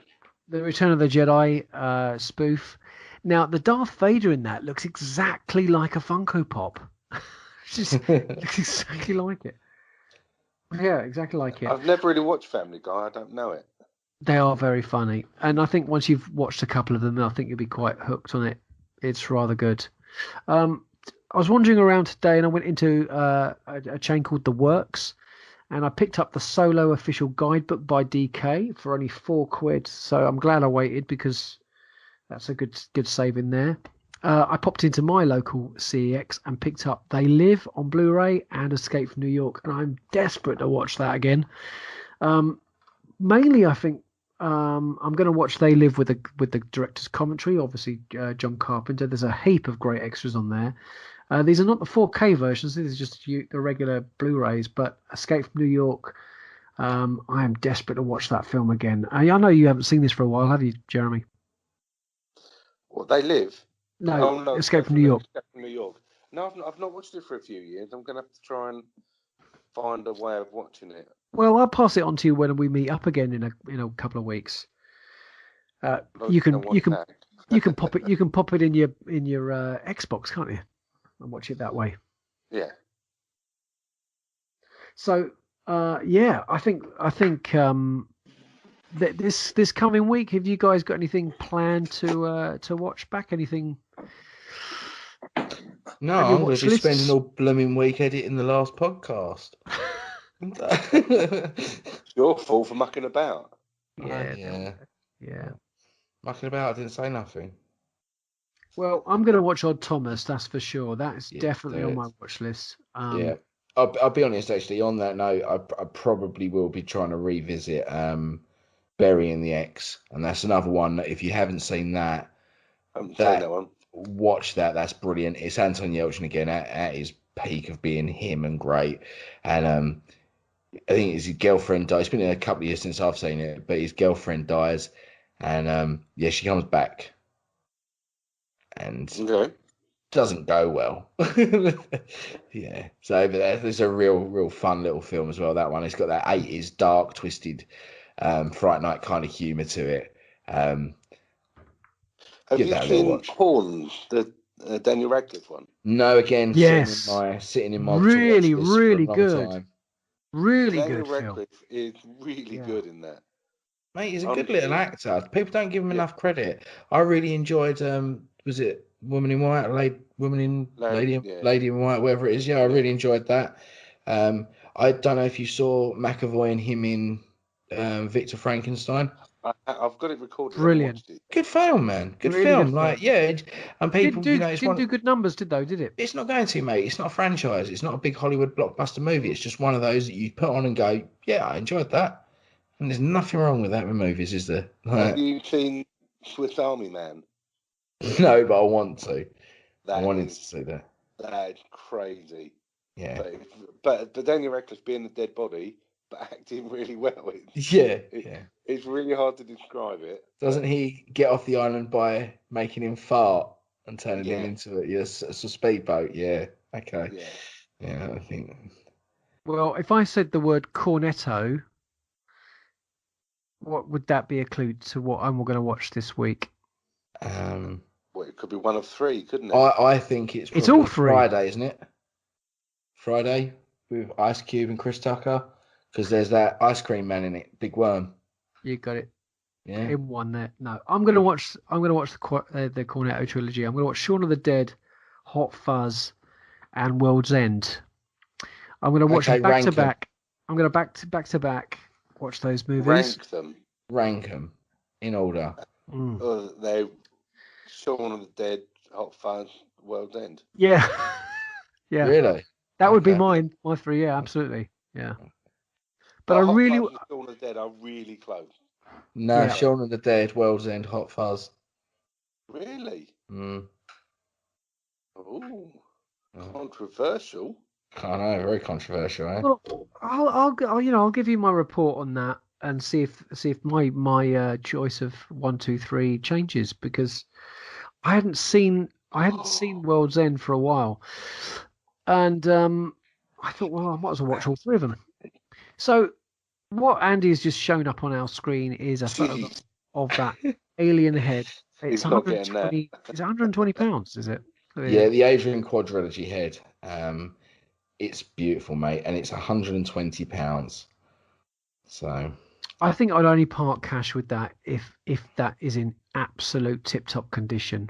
The Return of the Jedi spoof. Now the Darth Vader in that looks exactly like a Funko Pop. Just looks exactly like it. Yeah, exactly like it. I've never really watched Family Guy. I don't know it. They are very funny, and I think once you've watched a couple of them, I think you'll be quite hooked on it. It's rather good. I was wandering around today, and I went into a chain called The Works, and I picked up the Solo official guidebook by DK for only £4. So I'm glad I waited because that's a good save in there. I popped into my local CEX and picked up They Live on Blu-ray and Escape from New York, and I'm desperate to watch that again. Mainly, I think I'm going to watch They Live with the director's commentary. Obviously, John Carpenter. There's a heap of great extras on there. These are not the 4K versions. These are just the regular Blu-rays. But Escape from New York, I am desperate to watch that film again. I know you haven't seen this for a while, have you, Jeremy? What, They Live? No, Escape from New York. Escape from New York. No, I've not watched it for a few years. I'm going to have to try and find a way of watching it. Well, I'll pass it on to you when we meet up again in a couple of weeks. You can pop it in your Xbox, can't you? And watch it that way. Yeah. So I think that this coming week, have you guys got anything planned to watch back? Anything? No, I'm going to be spending all blooming week editing the last podcast. It's your fault for mucking about. Yeah. Mucking about, I didn't say nothing. Well, I'm going to watch Odd Thomas, that's for sure. That's definitely on my watch list. Yeah. I'll be honest, actually, on that note, I probably will be trying to revisit Burying the X. And that's another one that if you haven't seen that, watch that. That's brilliant. It's Anton Yelchin again at his peak of being him and great. And I think his girlfriend dies. It's been a couple of years since I've seen it, but his girlfriend dies. And she comes back. And doesn't go well. Yeah. So there's a real fun little film as well, that one. It's got that 80s dark, twisted, Fright Night kind of humour to it. Have you seen Horns, the Daniel Radcliffe one? No, again, sitting in my really good. Time. Really Daniel good Radcliffe film. is really good in that. Mate, he's a good little actor. People don't give him enough credit. I really enjoyed was it Woman in White, Lady in White, whatever it is. Yeah, I really enjoyed that. I don't know if you saw McAvoy and him in Victor Frankenstein. I've got it recorded. Brilliant. Good film, man. Good film. And people, didn't do good numbers, did it? It's not going to, mate. It's not a franchise. It's not a big Hollywood blockbuster movie. It's just one of those that you put on and go, yeah, I enjoyed that. And there's nothing wrong with that with movies, is there? Have you seen Swiss Army Man? No, but I want to. I wanted to see that. That's crazy. Yeah. But Daniel Radcliffe being a dead body, but acting really well. It's really hard to describe it. Doesn't he get off the island by making him fart and turning him into a speedboat? Yeah. Okay. Yeah, I think. Well, if I said the word cornetto, what would that be a clue to what I'm going to watch this week? Well, it could be one of three, couldn't it? I think it's all three. Friday, isn't it? Friday with Ice Cube and Chris Tucker, because there's that ice cream man in it, Big Worm. You got it. Yeah. In one there. No, I'm going to watch the Cornetto trilogy. I'm going to watch Shaun of the Dead, Hot Fuzz, and World's End. I'm going to watch them back to back. I'm going to back to back watch those movies. Rank them in order. They Shaun of the Dead, Hot Fuzz, World's End. Yeah. Yeah. Really? That would be mine. My three. Yeah, absolutely. Yeah. But Hot Fuzz and Shaun of the Dead are really close. No, Shaun of the Dead, World's End, Hot Fuzz. Really? Oh, controversial. I know, very controversial. Eh? Well, I'll give you my report on that and see if my choice of 1, 2, 3 changes, because I hadn't seen World's End for a while, and I thought, well, I might as well watch all three of them. So what Andy has just shown up on our screen is a photo of that alien head. It's 120. It's 120 pounds, is it? Yeah, the Adrian quadrilogy head. It's beautiful, mate, and it's 120 pounds. So I think I'd only part cash with that if that is in absolute tip-top condition.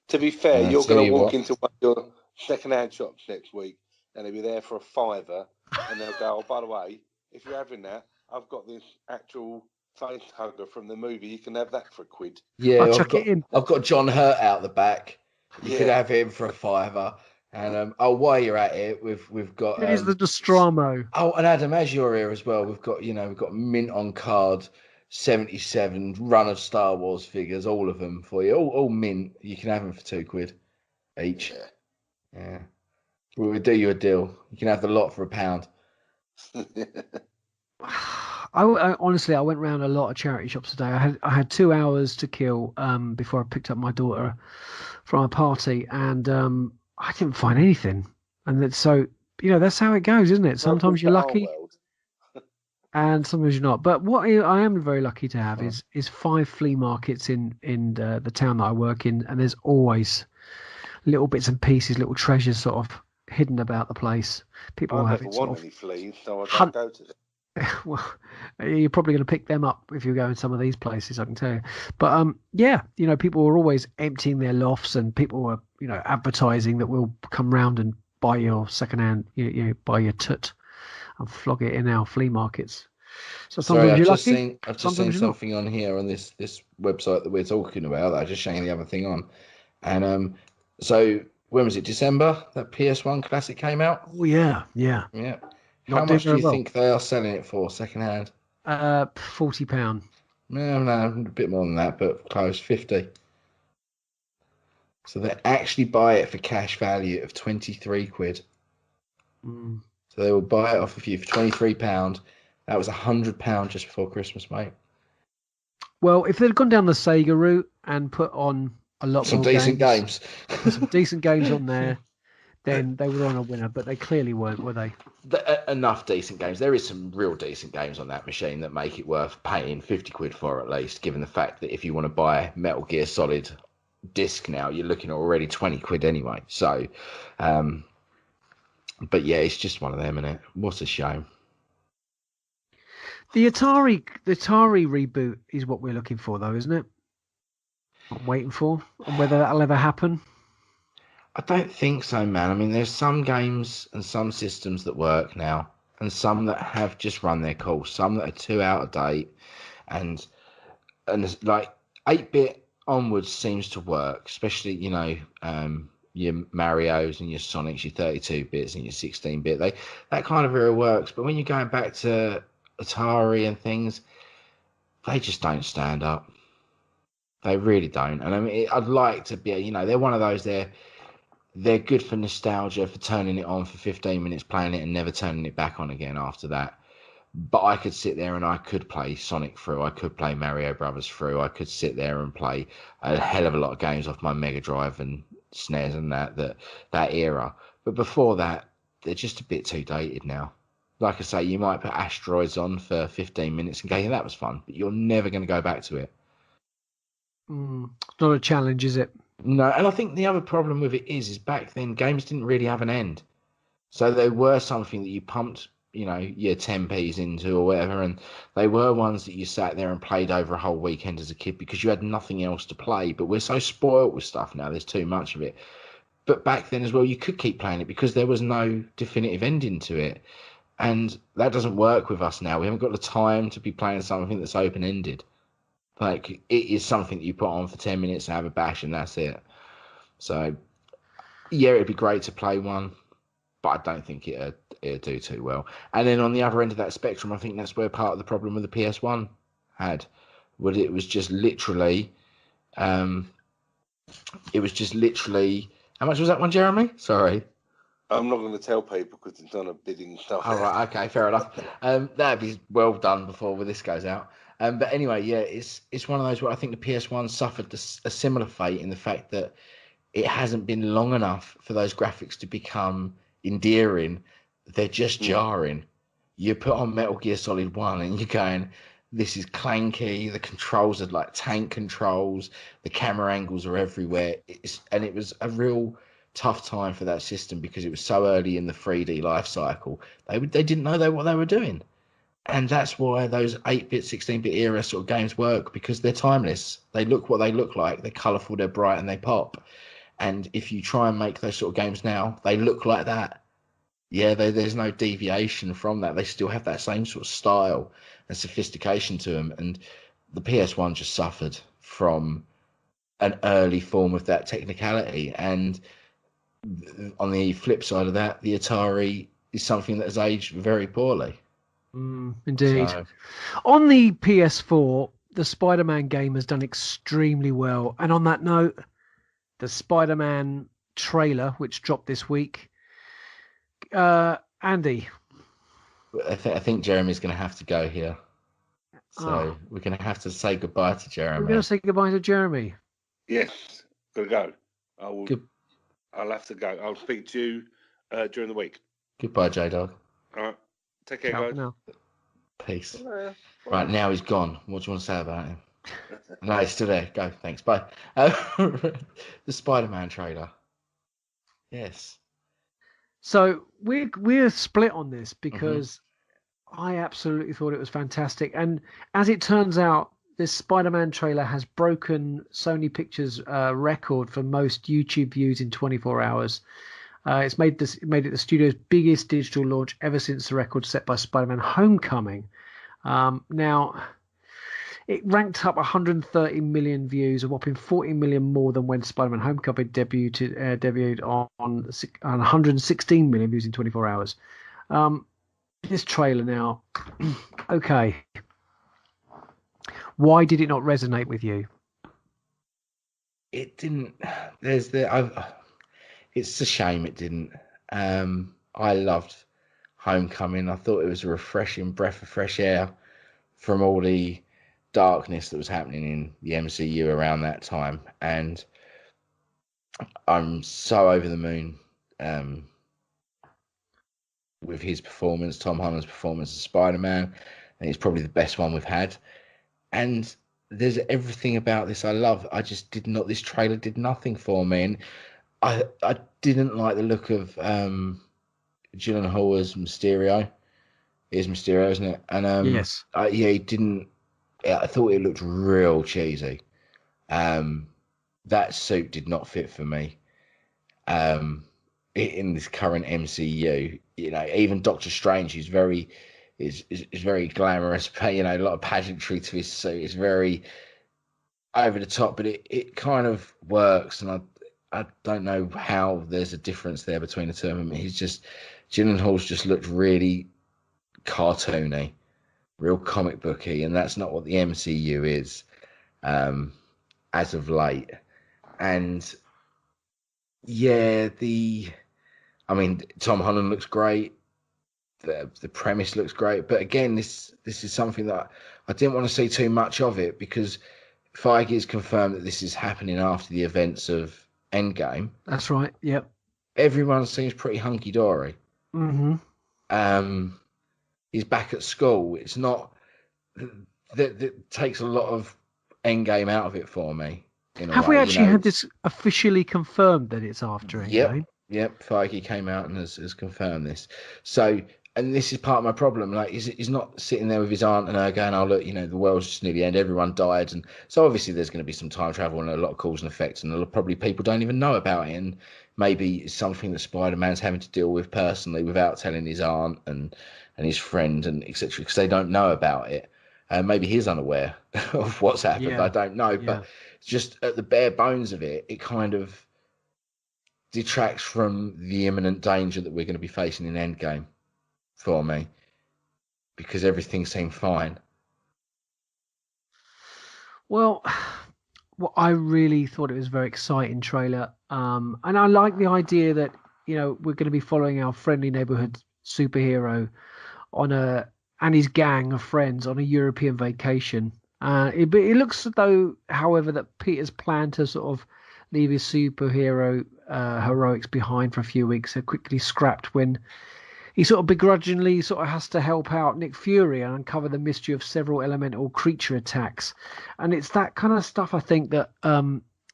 To be fair, you're going to walk into one of your second-hand shops next week, and they'll be there for a $5, and they'll go, oh, by the way, if you're having that, I've got this actual face hugger from the movie. You can have that for £1. Yeah, I'll chuck it in. I've got John Hurt out the back. You could Yeah. have him for a $5. And while you're at it, we've got Here's the Nostromo. Oh, and Adam, as you're here as well, we've got mint on card 77 run of Star Wars figures, all of them for you, all mint. You can have them for £2 each. Yeah. We'll do you a deal. You can have the lot for £1. I honestly, I went around a lot of charity shops today. I had 2 hours to kill before I picked up my daughter from a party, and I didn't find anything. And so that's how it goes, isn't it? Sometimes you're lucky, and sometimes you're not. But what I am very lucky to have is 5 flea markets in the town that I work in, and there's always little bits and pieces, little treasures sort of hidden about the place. People I have never it sort want of any fleas, so I don't go to them. well, you're probably going to pick them up if you go in some of these places, I can tell you. But people are always emptying their lofts, and people are advertising that we'll come round and buy your secondhand, buy your tut and flog it in our flea markets. So sometimes Sorry, you're I've lucky. just seen something on here on this website that we're talking about. I just showing the other thing on, and so when was it? December that PS1 classic came out. Oh yeah. How much do you think they are selling it for second hand? £40. No, a bit more than that, but close, 50. So they actually buy it for cash value of £23. Mm. So they will buy it off of you for £23. That was £100 just before Christmas, mate. Well, if they'd gone down the Sega route and put on a lot some more decent games, put some decent games on there, then they were on a winner. But they clearly weren't, were they? Enough decent games. There is some real decent games on that machine that make it worth paying £50 for, at least, given the fact that if you want to buy Metal Gear Solid disc now, you're looking at already £20 anyway. So, but yeah, it's just one of them, isn't it? What a shame. The Atari reboot is what we're looking for, though, isn't it? I'm waiting for, and whether that'll ever happen. I don't think so, man. I mean, there's some games and some systems that work now, and some that have just run their course. Some that are too out of date, and like 8-bit onwards seems to work, especially your Marios and your Sonics, your 32 bits and your 16-bit. That kind of era works, but when you're going back to Atari and things, they just don't stand up. They really don't. And I mean, I'd like to be, they're one of those, they're good for nostalgia, for turning it on for 15 minutes, playing it and never turning it back on again after that. But I could sit there and I could play Sonic through, I could play Mario Brothers through, I could sit there and play a hell of a lot of games off my Mega Drive and SNES and that era. But before that, they're just a bit too dated now. Like I say, you might put Asteroids on for 15 minutes and go, yeah, that was fun, but you're never going to go back to it. It's not a challenge, is it? No, and I think the other problem with it is back then games didn't really have an end. So they were something that you pumped, your 10p's into or whatever, and they were ones that you sat there and played over a whole weekend as a kid because you had nothing else to play. But we're so spoiled with stuff now, there's too much of it. But back then as well, you could keep playing it because there was no definitive ending to it. And that doesn't work with us now. We haven't got the time to be playing something that's open-ended. Like, it is something that you put on for 10 minutes and have a bash and that's it. So, yeah, it'd be great to play one, but I don't think it'd do too well. And then on the other end of that spectrum, I think that's where part of the problem with the PS1 had. Well, it was just literally, how much was that one, Jeremy? Sorry. I'm not going to tell people because it's on a bidding stuff. Oh, right, okay, fair enough. That'd be well done before this goes out. But anyway, yeah, it's one of those where I think the PS1 suffered a similar fate in the fact that it hasn't been long enough for those graphics to become endearing. They're just jarring. You put on Metal Gear Solid 1 and you're going, this is clanky, the controls are like tank controls, the camera angles are everywhere. And it was a real tough time for that system because it was so early in the 3D life cycle. They didn't know what they were doing. And that's why those 8-bit, 16-bit era sort of games work, because they're timeless. They look what they look like. They're colourful, they're bright, and they pop. And if you try and make those sort of games now, they look like that. Yeah, there's no deviation from that. They still have that same sort of style and sophistication to them. And the PS1 just suffered from an early form of that technicality. And on the flip side of that, the Atari is something that has aged very poorly. Indeed. So, On the PS4, the Spider-Man game has done extremely well. And on that note, the Spider-Man trailer, which dropped this week, Andy. I think Jeremy's going to have to go here. So we're going to have to say goodbye to Jeremy. We're going to say goodbye to Jeremy. Yes, gotta go. I'll have to go. I'll speak to you during the week. Goodbye, J-Dog. All right. Take care, Ciao guys. for now. Peace. Right, now he's gone. What do you want to say about him? No, he's still there. Go. Thanks. Bye. The Spider-Man trailer. Yes. So we're split on this because I absolutely thought it was fantastic. And as it turns out, this Spider-Man trailer has broken Sony Pictures' record for most YouTube views in 24 hours. It's made it the studio's biggest digital launch ever since the record set by Spider-Man Homecoming. Now, it ranked up 130 million views, a whopping 40 million more than when Spider-Man Homecoming debuted on 116 million views in 24 hours. This trailer now, okay. Why did it not resonate with you? It didn't. It's a shame it didn't. I loved Homecoming. I thought it was a refreshing breath of fresh air from all the darkness that was happening in the MCU around that time, and I'm so over the moon with his performance, Tom Holland's performance as Spider-Man. And it's probably the best one we've had. And there's everything about this I love. This trailer did nothing for me. And I didn't like the look of Gyllenhaal as Mysterio. It is Mysterio, isn't it? And Yes. he didn't. I thought it looked real cheesy. That suit did not fit for me. In this current MCU, even Doctor Strange, who's very glamorous, a lot of pageantry to his suit. It's very over the top, but it kind of works, and I don't know how there's a difference there between the two of them. Gyllenhaal's just looked really cartoony, real comic booky, and that's not what the MCU is as of late. And yeah, Tom Holland looks great. The premise looks great, but again, this is something that I didn't want to see too much of it, because Feige has confirmed that this is happening after the events of Endgame. That's right. Yep. Everyone seems pretty hunky dory. He's back at school. It's not that takes a lot of Endgame out of it for me. Have we actually had this officially confirmed that it's after Endgame? Yep. Feige came out and has confirmed this. So, and this is part of my problem. Like, he's not sitting there with his aunt and her going, "Oh, look, the world's just near the end. Everyone died." And so obviously there's going to be some time travel and a lot of cause and effects, and probably people don't even know about it. And maybe it's something that Spider-Man's having to deal with personally without telling his aunt and his friend and etc. because they don't know about it. Maybe he's unaware of what's happened. Yeah. I don't know, but just at the bare bones of it, it kind of detracts from the imminent danger that we're going to be facing in Endgame for me, because everything seemed fine. Well, I really thought it was a very exciting trailer, and I like the idea that we're going to be following our friendly neighborhood superhero and his gang of friends on a European vacation. It looks as though, however, that Peter's plan to sort of leave his superhero heroics behind for a few weeks are quickly scrapped when he sort of begrudgingly has to help out Nick Fury and uncover the mystery of several elemental creature attacks. And it's that kind of stuff, I think, that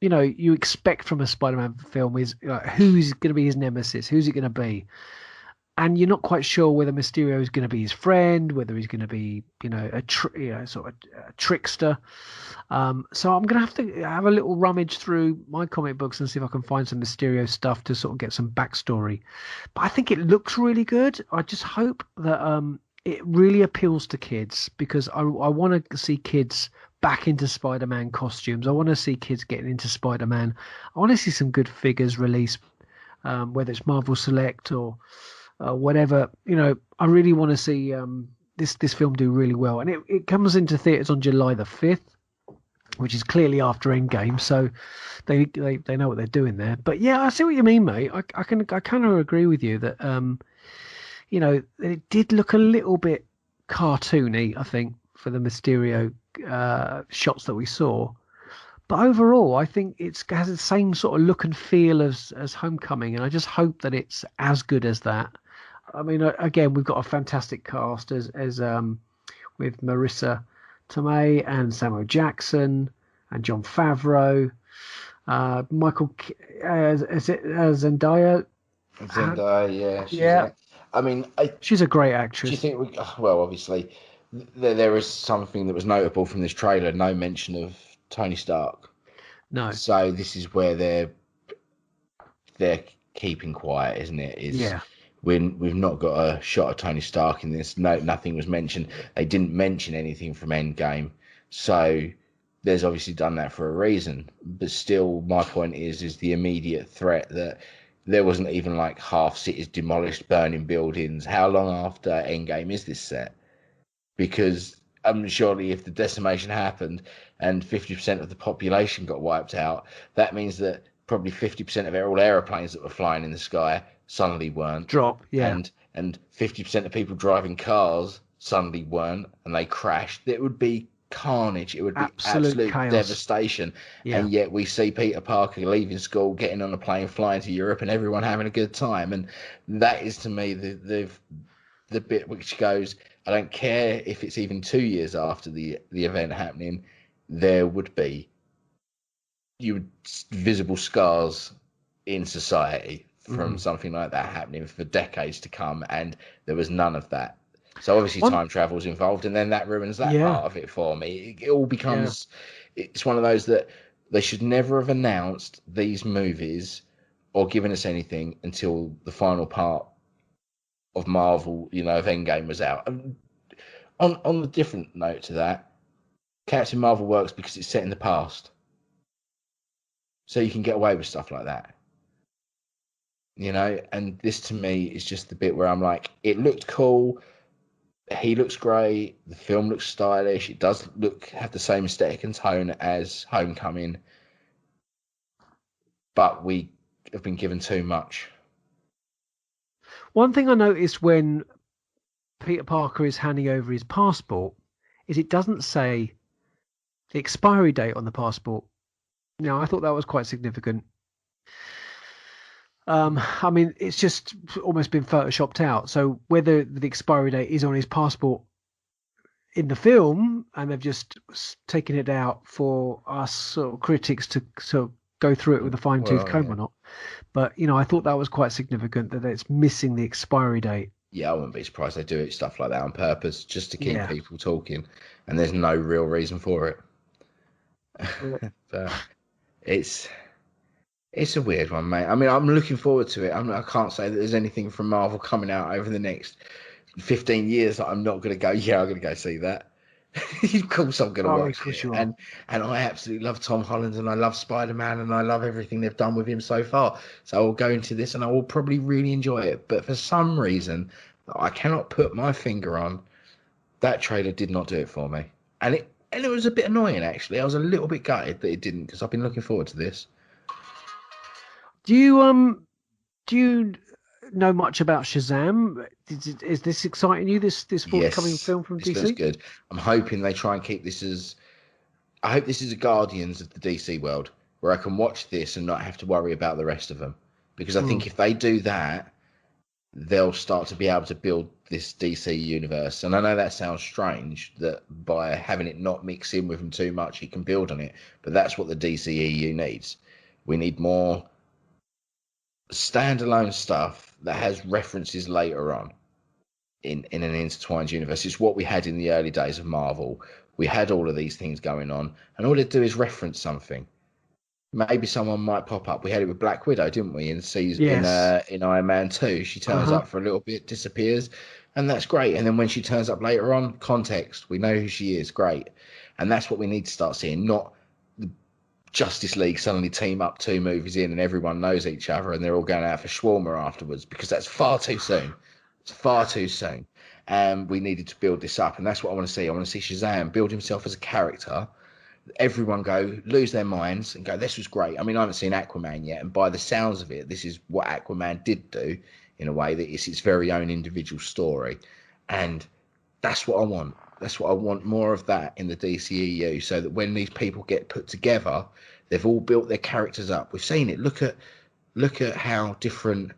you expect from a Spider-Man film is who's going to be his nemesis, who's it going to be. and you're not quite sure whether Mysterio is going to be his friend, whether he's going to be, sort of a trickster. So I'm going to have a little rummage through my comic books and see if I can find some Mysterio stuff to sort of get some backstory. But I think it looks really good. I just hope that it really appeals to kids, because I want to see kids back into Spider-Man costumes. I want to see kids getting into Spider-Man. I want to see some good figures released, whether it's Marvel Select or whatever. I really want to see this film do really well. And it comes into theaters on July the 5th, which is clearly after Endgame, so they know what they're doing there. But yeah, I see what you mean, mate. I kind of agree with you that it did look a little bit cartoony, I think, for the Mysterio shots that we saw. But overall, I think it has the same sort of look and feel as Homecoming, and I just hope that it's as good as that. I mean, again, we've got a fantastic cast as with Marissa Tomei and Samuel Jackson and Jon Favreau, Michael Zendaya. Zendaya, yeah. I mean, she's a great actress. Do you think? Well, obviously, there is something that was notable from this trailer. No mention of Tony Stark. No. So this is where they're keeping quiet, isn't it? We've not got a shot of Tony Stark in this. No, nothing was mentioned. They didn't mention anything from Endgame, so there's obviously done that for a reason. But still, my point is the immediate threat that there wasn't even like half cities demolished, burning buildings. How long after Endgame is this set? Because surely if the decimation happened and 50% of the population got wiped out, that means that probably 50% of all aeroplanes that were flying in the sky suddenly weren't. Drop, yeah. And 50% of people driving cars suddenly weren't, and they crashed. It would be carnage. It would be absolute chaos. Devastation. Yeah. And yet we see Peter Parker leaving school, getting on a plane, flying to Europe, and everyone having a good time. And that is, to me, the bit which goes, I don't care if it's even 2 years after the event happening, there would be visible scars in society from something like that happening for decades to come, and there was none of that. So obviously time travel's involved, and then that ruins that part of it for me. It all becomes, it's one of those that they should never have announced these movies or given us anything until the final part of Marvel, of Endgame was out. And on the different note to that, Captain Marvel works because it's set in the past. So you can get away with stuff like that. And this to me is just the bit where I'm like, it looked cool. He looks great. The film looks stylish. It does have the same aesthetic and tone as Homecoming. But we have been given too much. One thing I noticed when Peter Parker is handing over his passport is it doesn't say the expiry date on the passport. Now, I thought that was quite significant. I mean, it's just almost been photoshopped out. So whether the expiry date is on his passport in the film, and they've just taken it out for us sort of critics to sort of go through it with a fine-tooth comb or not. But, I thought that was quite significant that it's missing the expiry date. Yeah, I wouldn't be surprised they do stuff like that on purpose, just to keep people talking, and there's no real reason for it. But it's a weird one, mate. I mean, I'm looking forward to it. I can't say that there's anything from Marvel coming out over the next 15 years that I'm not going to go, I'm going to go see that. Of course I'm going to watch it. And I absolutely love Tom Holland, and I love Spider-Man, and I love everything they've done with him so far. So I will go into this and I will probably really enjoy it. But for some reason that I cannot put my finger on, that trailer did not do it for me. And it was a bit annoying, actually. I was a little bit gutted that it didn't, because I've been looking forward to this. Do you know much about Shazam? Is this exciting you? This forthcoming film from DC? Looks good. I'm hoping they try and keep this as. I hope this is a Guardians of the DC world, where I can watch this and not have to worry about the rest of them. Because I think if they do that, they'll start to be able to build this DC universe. And I know that sounds strange, that by having it not mix in with them too much, you can build on it. But that's what the DCEU needs. We need more standalone stuff that has references later on in an intertwined universe. It's what we had in the early days of Marvel. We had all of these things going on, and all they do is reference something. Maybe someone might pop up. We had it with Black Widow, didn't we? In Iron Man 2, she turns up for a little bit, disappears, and that's great. And then when she turns up later on, context, we know who she is. Great. And that's what we need to start seeing, not the Justice League suddenly team up 2 movies in and everyone knows each other and they're all going out for shawarma afterwards, because that's far too soon. It's far too soon. And we needed to build this up, and that's what I want to see. I want to see Shazam build himself as a character. Everyone lose their minds and go, this was great. I mean, I haven't seen Aquaman yet, and by the sounds of it, this is what Aquaman did do in a way that it's its very own individual story. And that's what I want. That's what I want, more of that in the DCEU, so that when these people get put together, they've all built their characters up. We've seen it. Look at how different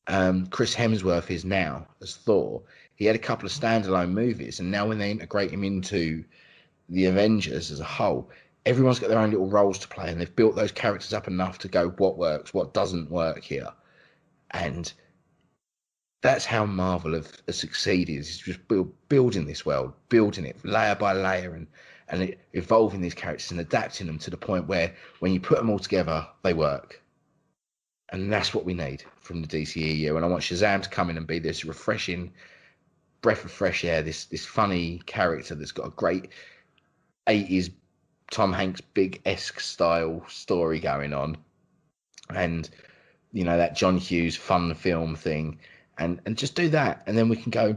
Chris Hemsworth is now as Thor. He had a couple of standalone movies, and now when they integrate him into the Avengers as a whole, everyone's got their own little roles to play, and they've built those characters up enough to go, what works, what doesn't work here. And that's how Marvel have succeeded, is just building this world, building it layer by layer, and evolving these characters and adapting them to the point where when you put them all together, they work. And that's what we need from the DCEU. And I want Shazam to come in and be this refreshing breath of fresh air, this funny character that's got a great 80s Tom Hanks big-esque style story going on, and that John Hughes fun film thing, and just do that, and then we can go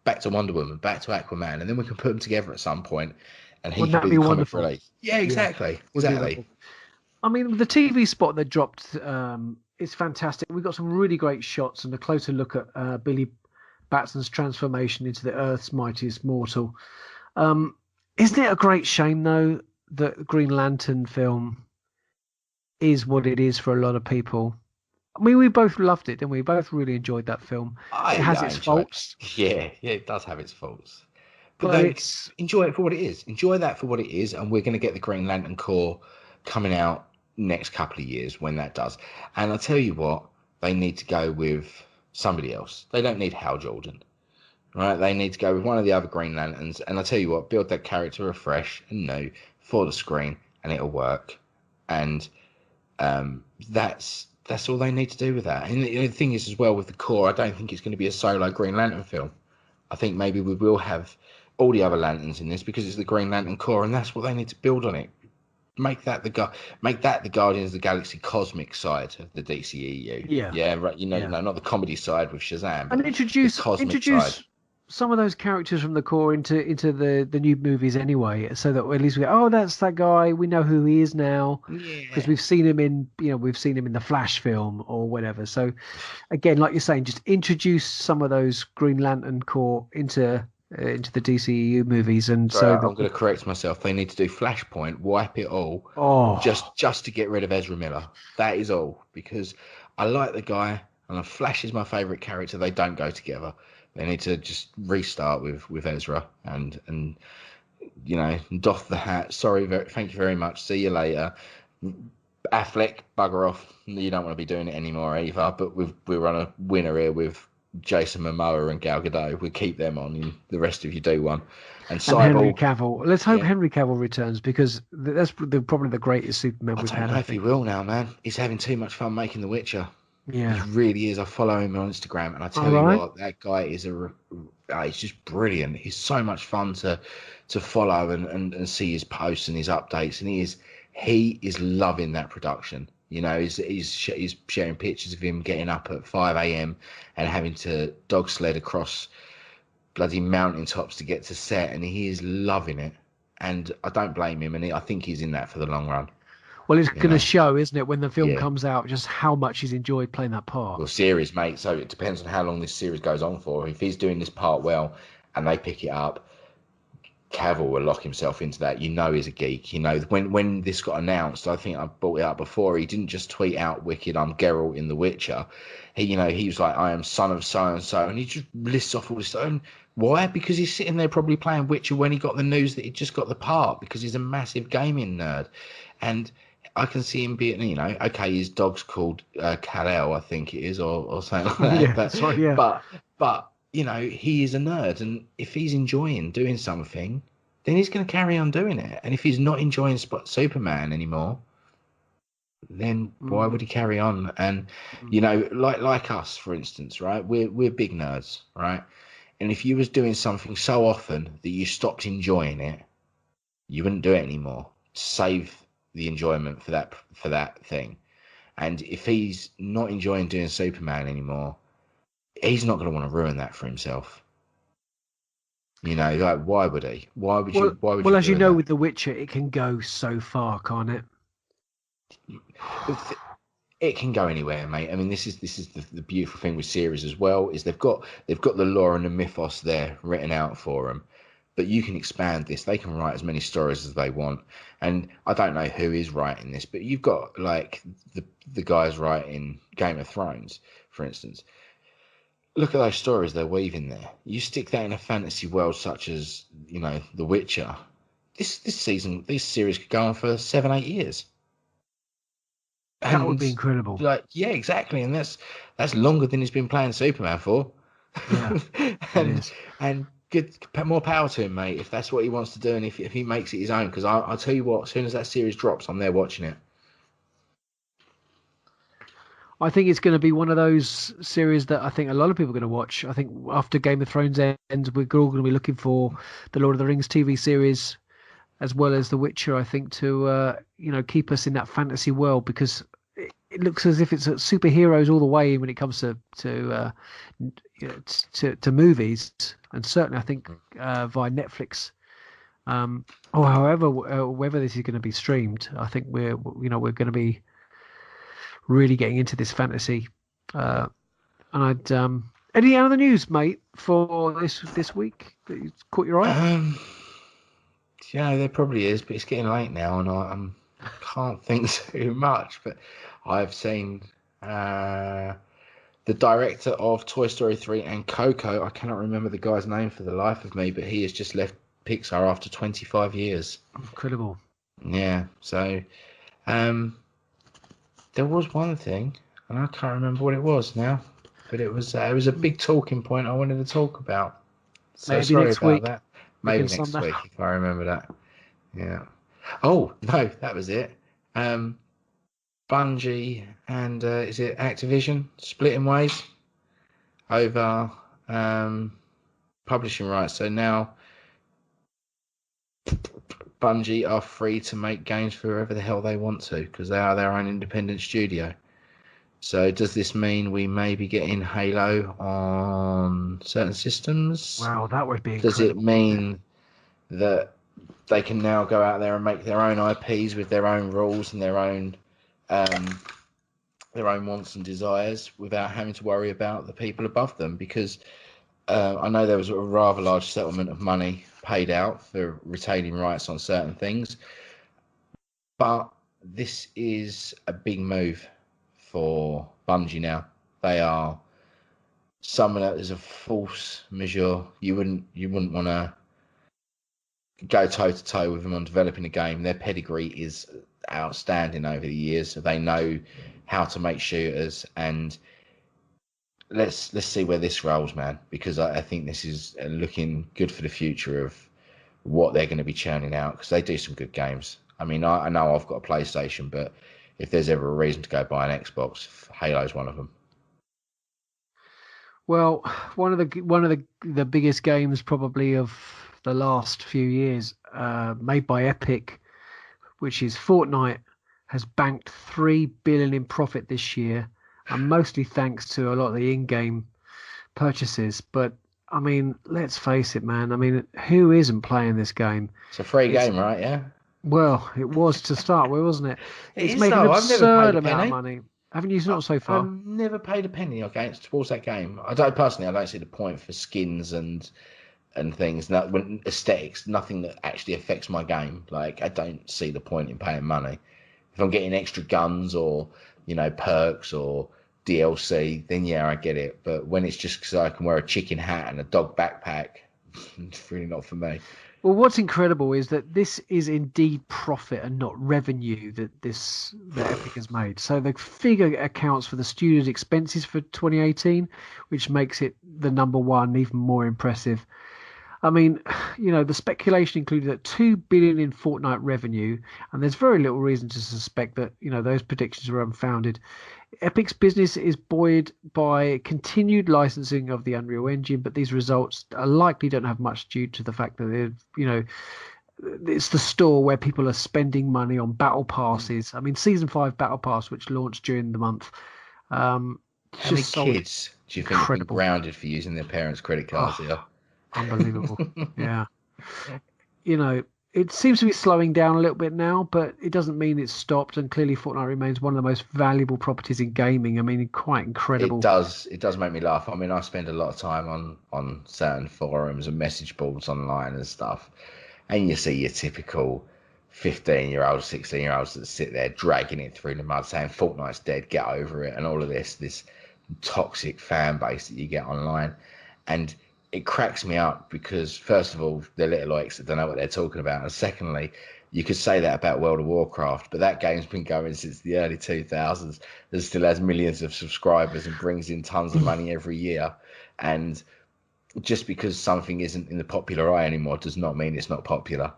back to Wonder Woman, back to Aquaman, and then we can put them together at some point, and he can be the comic relief. Yeah, exactly. I mean, the TV spot that dropped is fantastic. We got some really great shots and a closer look at Billy Batson's transformation into the Earth's mightiest mortal. Isn't it a great shame, though, that the Green Lantern film is what it is for a lot of people? I mean, we both loved it, and we both really enjoyed that film. It has its faults. Yeah, it does have its faults. But enjoy it for what it is. Enjoy that for what it is, and we're going to get the Green Lantern Corps coming out next couple of years when that does. And I'll tell you what, they need to go with somebody else. They don't need Hal Jordan. Right, they need to go with one of the other Green Lanterns, and I'll tell you what, build that character afresh and new for the screen, and it'll work. And that's all they need to do with that. And the thing is, as well, with the core, I don't think it's going to be a solo Green Lantern film. I think maybe we will have all the other lanterns in this, because it's the Green Lantern Corps, and that's what they need to build on it. Make that the Guardians of the Galaxy cosmic side of the DCEU. Yeah, right. Not the comedy side with Shazam, and introduce side. Some of those characters from the core into the new movies anyway, so that at least we go, oh, that's that guy, we know who he is now, because we've seen him in the Flash film or whatever. So again, like you're saying, just introduce some of those Green Lantern Corps into the DCEU movies. And I'm going to correct myself. They need to do Flashpoint, wipe it all, just to get rid of Ezra Miller. That is all, because I like the guy, and Flash is my favorite character. They don't go together. They need to just restart with Ezra and doff the hat. Sorry, thank you very much. See you later. Affleck, bugger off. You don't want to be doing it anymore either. But we're on a winner here with Jason Momoa and Gal Gadot. We keep them on, and the rest of you do one. And Henry Cavill. Let's hope Henry Cavill returns, because that's probably the greatest Superman we've had. I don't know if he will now, man. He's having too much fun making The Witcher. Yeah, he really is. I follow him on Instagram, and I tell you what, that guy is he's just brilliant. He's so much fun to follow and see his posts and his updates, and he is loving that production. He's sharing pictures of him getting up at 5 a.m. and having to dog sled across bloody mountaintops to get to set, and he is loving it. And I don't blame him, and I think he's in that for the long run. Well, it's going to show, isn't it, when the film comes out, just how much he's enjoyed playing that part. Well, series, mate. So it depends on how long this series goes on for. If he's doing this part well and they pick it up, Cavill will lock himself into that. He's a geek. When this got announced, I think I brought it up before. He didn't just tweet out "Wicked, I'm Geralt in The Witcher." He was like, "I am son of so and so," and he just lists off all this stuff. And why? Because he's sitting there probably playing Witcher when he got the news that he just got the part, because he's a massive gaming nerd, and I can see him being, okay, his dog's called Kal-El, I think it is, or something like that. Yeah, that's right. Yeah. But he is a nerd, and if he's enjoying doing something, then he's going to carry on doing it. And if he's not enjoying Superman anymore, then why would he carry on? And like us, for instance, right? We're big nerds, right? And if you was doing something so often that you stopped enjoying it, you wouldn't do it anymore. Save the enjoyment for that thing. And if he's not enjoying doing Superman anymore, he's not going to want to ruin that for himself. Like, why would he? Why would you? Well, as you know, that? with The Witcher, it can go so far, can't it? It can go anywhere, mate. I mean, this is the beautiful thing with series as well, is they've got the lore and the mythos there written out for them, but you can expand this. They can write as many stories as they want, and I don't know who is writing this, but you've got like the guys writing Game of Thrones, for instance. Look at those stories they're weaving there. You stick that in a fantasy world such as The Witcher. This series could go on for 7-8 years. That would be incredible. Like, yeah, exactly, and that's longer than he's been playing Superman for. Yeah, and good, more power to him, mate, if that's what he wants to do, and if he makes it his own. Because I'll tell you what, as soon as that series drops, I'm there watching it. I think it's going to be one of those series that I think a lot of people are going to watch. I think after Game of Thrones ends, we're all going to be looking for the Lord of the Rings TV series, as well as The Witcher, I think, to keep us in that fantasy world, because it looks as if it's superheroes all the way when it comes to movies, and certainly I think via Netflix, or however whether this is going to be streamed. I think we're going to be really getting into this fantasy. And I'd any other news, mate, for this week that caught your eye? There probably is, but it's getting late now, and I can't think too much. But I've seen the director of Toy Story 3 and Coco. I cannot remember the guy's name for the life of me, but he has just left Pixar after 25 years. Incredible. Yeah. So, there was one thing, and I can't remember what it was now, but it was a big talking point I wanted to talk about. So maybe sorry next about week. that. Maybe next week if I remember that. Yeah. Oh no, that was it. Bungie and is it Activision splitting ways over publishing rights? So now Bungie are free to make games for whoever the hell they want to, because they are their own independent studio. So does this mean we may be getting Halo on certain systems? Wow, that would be incredible. Does it mean that they can now go out there and make their own IPs with their own rules and their own wants and desires without having to worry about the people above them? Because I know there was a rather large settlement of money paid out for retaining rights on certain things, but this is a big move for Bungie now. They are someone that is a force majeure. You wouldn't want to go toe to toe with them on developing a game. Their pedigree is outstanding over the years. So they know how to make shooters, and let's see where this rolls, man, because I think this is looking good for the future of what they're going to be churning out, because they do some good games. I mean, I know I've got a PlayStation, but if there's ever a reason to go buy an Xbox, Halo's one of them. Well, one of the biggest games probably of the last few years, made by Epic, which is Fortnite, has banked $3 billion in profit this year, and mostly thanks to a lot of the in-game purchases. But I mean, let's face it, man. I mean, who isn't playing this game? It's a free game, right? Yeah. Well, it was to start with, wasn't it? It's made an I've absurd amount of money. Haven't you not so far? I've never paid a penny towards that game. I don't see the point for skins and things. When aesthetics, nothing that actually affects my game. Like, I don't see the point in paying money. If I'm getting extra guns or perks or DLC, then yeah, I get it. But when it's just because I can wear a chicken hat and a dog backpack, It's really not for me. Well, what's incredible is that this is indeed profit and not revenue that Epic has made. So the figure accounts for the studio's expenses for 2018, which makes it the number one, even more impressive. I mean, the speculation included that 2 billion in Fortnite revenue, and there's very little reason to suspect that those predictions were unfounded. Epic's business is buoyed by continued licensing of the Unreal Engine, but these results are likely don't have much due to the fact that it's the store where people are spending money on battle passes. I mean, Season 5 Battle Pass, which launched during the month. How many kids do you think have been grounded for using their parents' credit cards here? Unbelievable. Yeah. It seems to be slowing down a little bit now, but it doesn't mean it's stopped. And clearly, Fortnite remains one of the most valuable properties in gaming. I mean, quite incredible. It does make me laugh. I mean, I spend a lot of time on certain forums and message boards online and stuff, and you see your typical 15-year-olds, 16-year-olds that sit there dragging it through the mud, saying Fortnite's dead, get over it, and all of this toxic fan base that you get online, and it cracks me up because, first of all, they're little oaks that don't know what they're talking about. And secondly, you could say that about World of Warcraft, but that game's been going since the early 2000s. It still has millions of subscribers and brings in tons of money every year. And just because something isn't in the popular eye anymore does not mean it's not popular.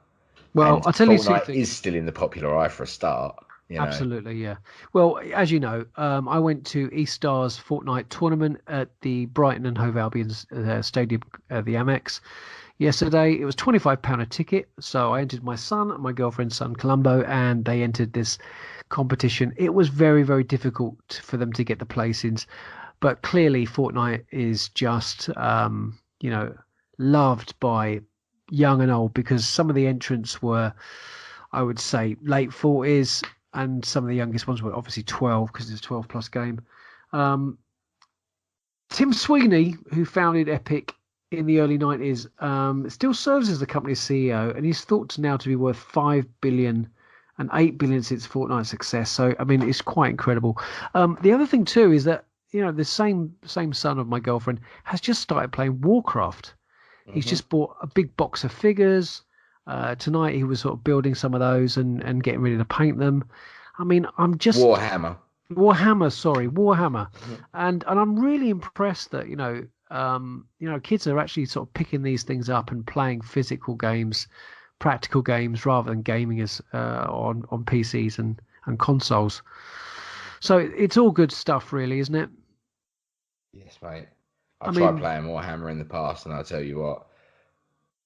Well, and I'll tell you something. Fortnite is still in the popular eye for a start. Absolutely, yeah. Well, as you know, I went to eStar's Fortnite tournament at the Brighton and Hove Albion Stadium, the Amex, yesterday. It was £25 a ticket, so I entered my son and my girlfriend's son, Colombo, and they entered this competition. It was very, very difficult for them to get the placings, but clearly Fortnite is just, loved by young and old, because some of the entrants were, I would say, late 40s. And some of the youngest ones were obviously 12 because it's a 12-plus game. Tim Sweeney, who founded Epic in the early 90s, still serves as the company's CEO, and he's thought now to be worth $5 billion and $8 billion since Fortnite's success. So, I mean, it's quite incredible. The other thing, too, is that, the same son of my girlfriend has just started playing Warcraft. Mm-hmm. He's just bought a big box of figures. Tonight he was sort of building some of those and getting ready to paint them. I mean, I'm just Warhammer. Mm-hmm. And I'm really impressed that kids are actually sort of picking these things up and playing physical games, practical games, rather than gaming as on PCs and consoles. So it's all good stuff, really, isn't it? Yes, mate. I've tried playing Warhammer in the past, and I'll tell you what,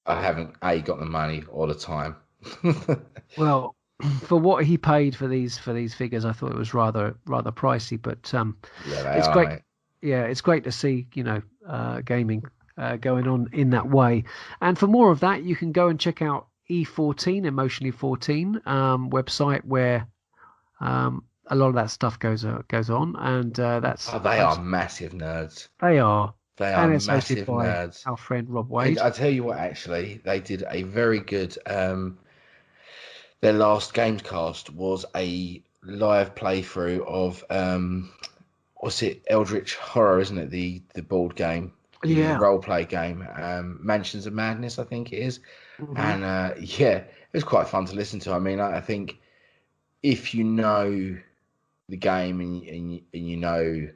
I haven't got the money all the time. Well, for what he paid for these figures, I thought it was rather pricey. But it's great. Mate. Yeah, it's great to see gaming going on in that way. And for more of that, you can go and check out E14 Emotionally 14 website, where a lot of that stuff goes on. And that's they are massive nerds. They are. They are massive nerds. Our friend Rob Wade. I tell you what, actually, they did a very good. Their last Gamescast was a live playthrough of what's it? Eldritch Horror, isn't it? The board game, the role play game, Mansions of Madness, I think it is. Mm-hmm. And it was quite fun to listen to. I mean, I think if you know the game and you know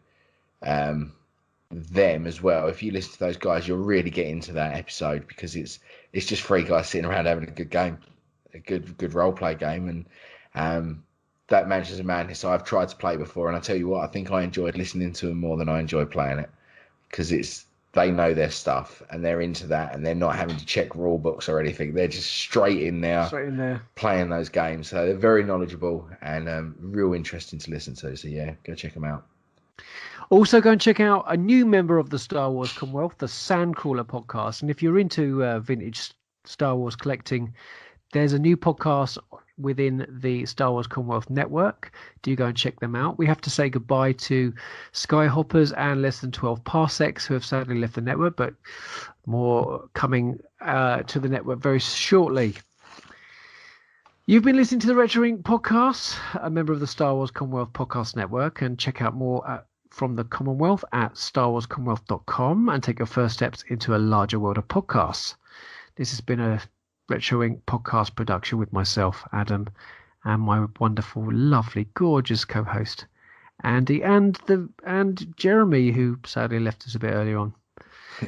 them as well, if you listen to those guys, you'll really get into that episode, because it's just three guys sitting around having a good game, a good role play game. And that Mansions of Madness I've tried to play before, and I tell you what, I think I enjoyed listening to them more than I enjoyed playing it, because they know their stuff and they're into that, and they're not having to check rule books or anything. They're just straight in there playing those games. So they're very knowledgeable and real interesting to listen to. So yeah, go check them out. Also, go and check out a new member of the Star Wars Commonwealth, the Sandcrawler podcast. And if you're into vintage Star Wars collecting, there's a new podcast within the Star Wars Commonwealth network. Do go and check them out. We have to say goodbye to Skyhoppers and Less Than 12 Parsecs, who have sadly left the network, but more coming to the network very shortly. You've been listening to the Retro Inc. podcast, a member of the Star Wars Commonwealth podcast network, and check out more from the Commonwealth at starwarscommonwealth.com and take your first steps into a larger world of podcasts. This has been a Retro Inc. podcast production with myself, Adam, and my wonderful, lovely, gorgeous co-host, Andy, and Jeremy, who sadly left us a bit earlier on.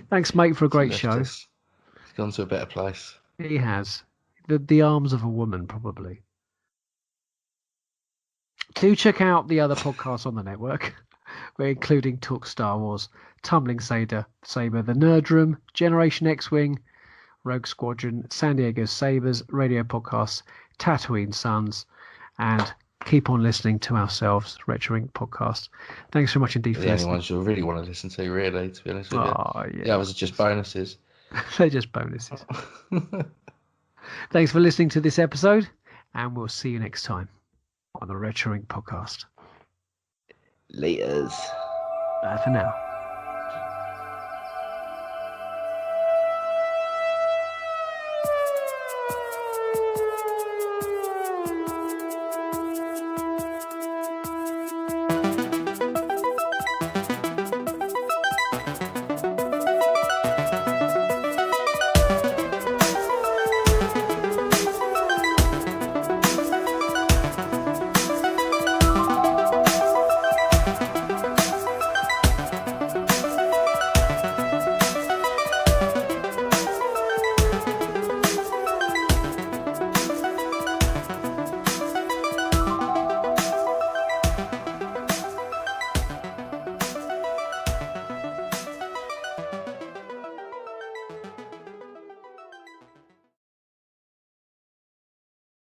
Thanks, mate, for a great show. He's gone to a better place. He has. The arms of a woman, probably. Do check out the other podcasts on the network. We're including Talk Star Wars, Tumbling Saber, The Nerd Room, Generation X-Wing, Rogue Squadron, San Diego Sabres, Radio Podcasts, Tatooine Sons, and keep on listening to ourselves, Retro Inc. Podcast. Thanks so much indeed for listening. The only ones you'll really want to listen to, really, to be honest with you. Yeah. The others are just bonuses. They're just bonuses. Thanks for listening to this episode, and we'll see you next time on the Retro Inc. Podcast. Laters. Bye for now.